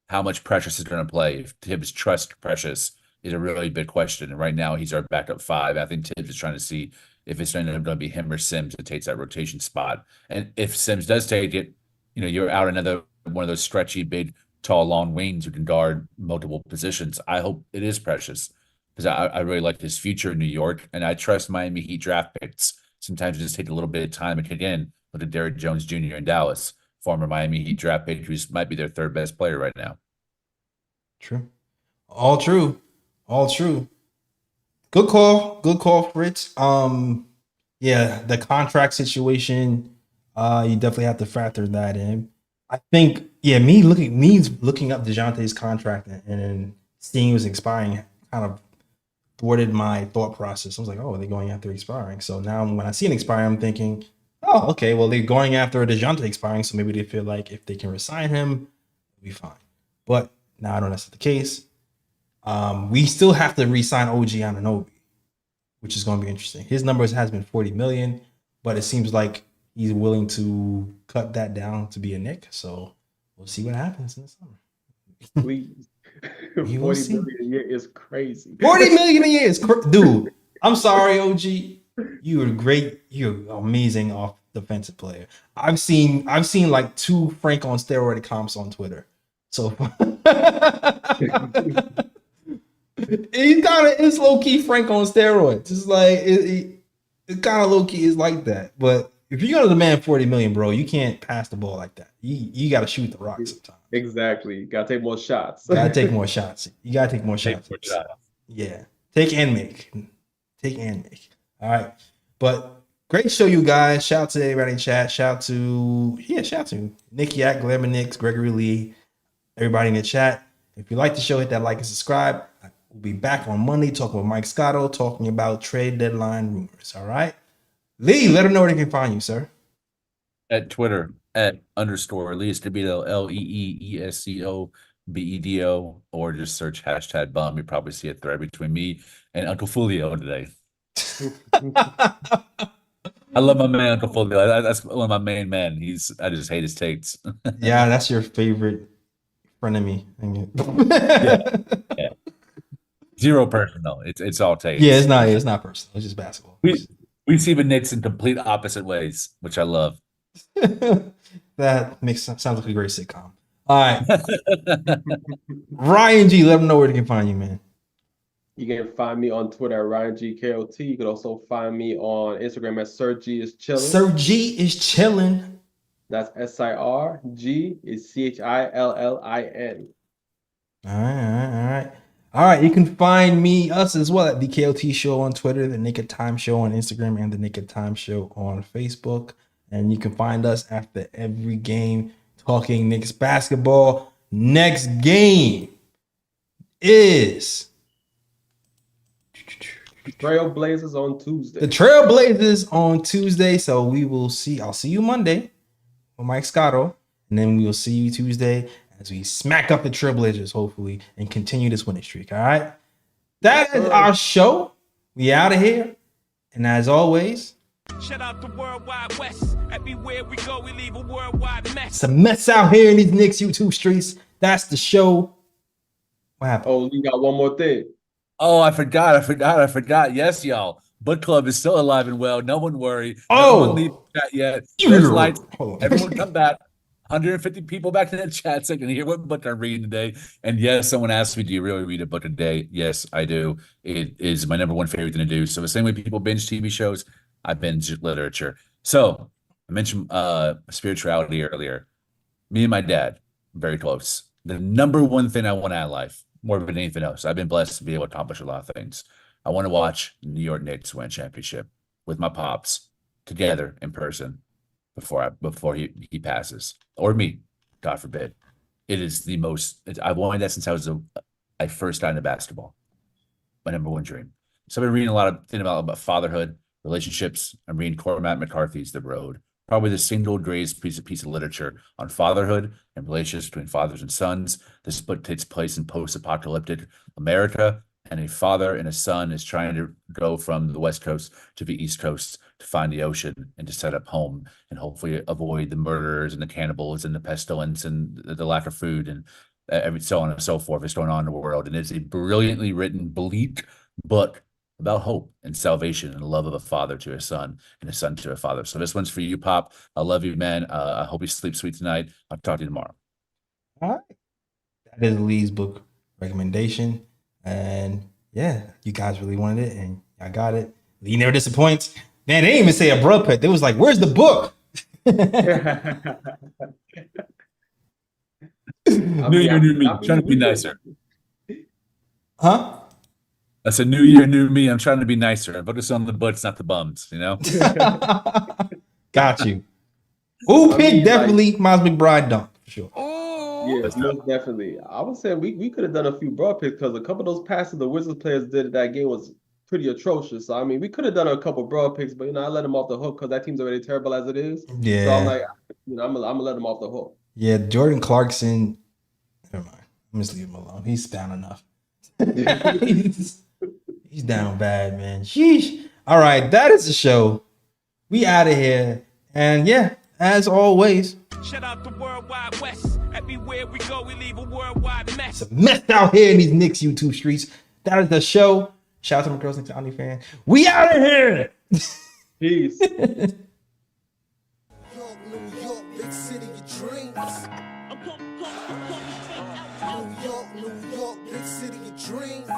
C: how much Precious is going to play. If Tibbs trusts Precious is a really big question. And right now he's our backup five. I think Tibbs is trying to see if it's going to be him or Sims that takes that rotation spot. And if Sims does take it, you're out another one of those stretchy, big, tall, long wings who can guard multiple positions. I hope it is Precious because I really like his future in New York, and I trust Miami Heat draft picks. Sometimes it just take a little bit of time to kick in. Look at Derrick Jones Jr. in Dallas, former Miami Heat draft pick, who might be their third best player right now.
B: True. All true. All true. Good call. Good call, Fritz. Yeah, the contract situation, you definitely have to factor that in. I think, yeah, me looking up Dejounte's contract and seeing it was expiring kind of thwarted my thought process. I was like, oh, they're going after expiring. So now when I see an expire, I'm thinking, oh, okay, well, they're going after a Dejounte expiring, so maybe they feel like if they can resign him, it'll be fine. But now I know that's not the case. We still have to re-sign OG Anunoby, which is going to be interesting. His numbers has been 40 million, but it seems like he's willing to cut that down to be a Knick. So we'll see what happens in the summer.
D: Please. 40 million a year is crazy.
B: 40 million a year is dude. I'm sorry, OG. You are great. You're amazing off defensive player. I've seen like 2 Frank on steroid comps on Twitter. So he kind of is low key Frank on steroids. It's like it kind of low key is like that. But if you're gonna demand 40 million, bro, you can't pass the ball like that. You got to shoot the rock sometimes.
D: Exactly. You gotta take more shots.
B: You gotta take more shots. You gotta take more shots. Yeah, take and make. All right, but great show, you guys. Shout out to everybody in chat. Shout out to Nick Yak, Glamour Nicks, Gregory Lee, everybody in the chat. If you like the show, hit that like and subscribe. We'll be back on Monday talking with Mike Scotto, talking about trade deadline rumors. All right, Lee, let them know where they can find you, sir.
C: At Twitter @_ Lee Escobedo, LEEESCOBEDO, or just search #bum. You probably see a thread between me and Uncle Fulio today. I love my man Uncle Fulio. That's one of my main men. I just hate his takes.
B: Yeah, that's your favorite frenemy.
C: Yeah. Zero personal. It's all takes.
B: Yeah, it's not personal. It's just basketball.
C: We see the Knicks in complete opposite ways, which I love.
B: That sounds like a great sitcom. All right. Ryan G, let them know where they can find you, man.
D: You can find me on Twitter at RyanGKOT. You can also find me on Instagram at Sir G is chilling.
B: Sir G is chilling.
D: That's SIR. G is CHILLIN.
B: All right. You can find us as well at the KOT Show on Twitter, the Naked Time Show on Instagram, and the Naked Time Show on Facebook. And you can find us after every game talking Knicks basketball. Next game is
D: Trailblazers on Tuesday.
B: the Trailblazers on Tuesday. So we will see. I'll see you Monday with Mike Scotto. And then we will see you Tuesday as we smack up the Trailblazers, hopefully, and continue this winning streak. All right. That is our show. We out of here. And as always,
F: shout out the Worldwide West. Everywhere we go, we leave a worldwide mess.
B: It's a mess out here in these Knicks YouTube streets. That's the show. What happened?
D: Oh, you got one more thing.
C: Oh, I forgot. Yes, y'all. Book club is still alive and well. No one worry.
B: Oh,
C: no one leave the chat yet. There's lights. Everyone come back. 150 people back in the chat so I can hear what book I'm reading today. And yes, someone asked me, do you really read a book a day? Yes, I do. It is my number one favorite thing to do. So the same way people binge TV shows, I binge literature. So I mentioned spirituality earlier. Me and my dad, very close. The number one thing I want out of life, more than anything else, I've been blessed to be able to accomplish a lot of things. I want to watch New York Knicks win a championship with my pops together in person. before he passes, or me, God forbid. It is the most. I've wanted that since I first got into basketball. My number one dream. So I've been reading a lot of things about fatherhood, relationships. I'm reading Cormac McCarthy's The Road, probably the single greatest piece of literature on fatherhood and relationships between fathers and sons. This book takes place in post-apocalyptic America, and a father and a son is trying to go from the West Coast to the East Coast to find the ocean and to set up home and hopefully avoid the murderers and the cannibals and the pestilence and the lack of food and so on and so forth that's going on in the world. And it's a brilliantly written, bleak book about hope and salvation and the love of a father to a son and a son to a father. So this one's for you, Pop. I love you, man. I hope you sleep sweet tonight. I'll talk to you tomorrow.
B: All right. That is Lee's book recommendation. And yeah, you guys really wanted it and I got it. Lee never disappoints. Man, they didn't even say a bro pet. They was like, where's the book?
C: New year, new me. I'm trying to be nicer.
B: Huh?
C: That's a new year, new me. I'm trying to be nicer. I focus on the butts, not the bums, you know?
B: Got you. Ooh, pick definitely Miles McBride dunk for sure.
D: Yeah, most definitely. I would say we could have done a few broad picks because a couple of those passes the Wizards players did in that game was pretty atrocious. So I mean, we could have done a couple broad picks, but I let them off the hook because that team's already terrible as it is.
B: Yeah.
D: So I'm like, I'm gonna let them off the hook.
B: Yeah, Jordan Clarkson. Never mind. I'm just leave him alone. He's down enough. he's down bad, man. Sheesh. All right, that is the show. We out of here. And yeah, as always,
F: Shout out the worldwide West. Everywhere we go, we leave a worldwide mess.
B: it's a mess out here in these Knicks YouTube streets. That is the show. Shout out to my girls next to OnlyFans. We out of here.
D: Peace.
A: York, New York, big city of dreams. New York, big city of dreams.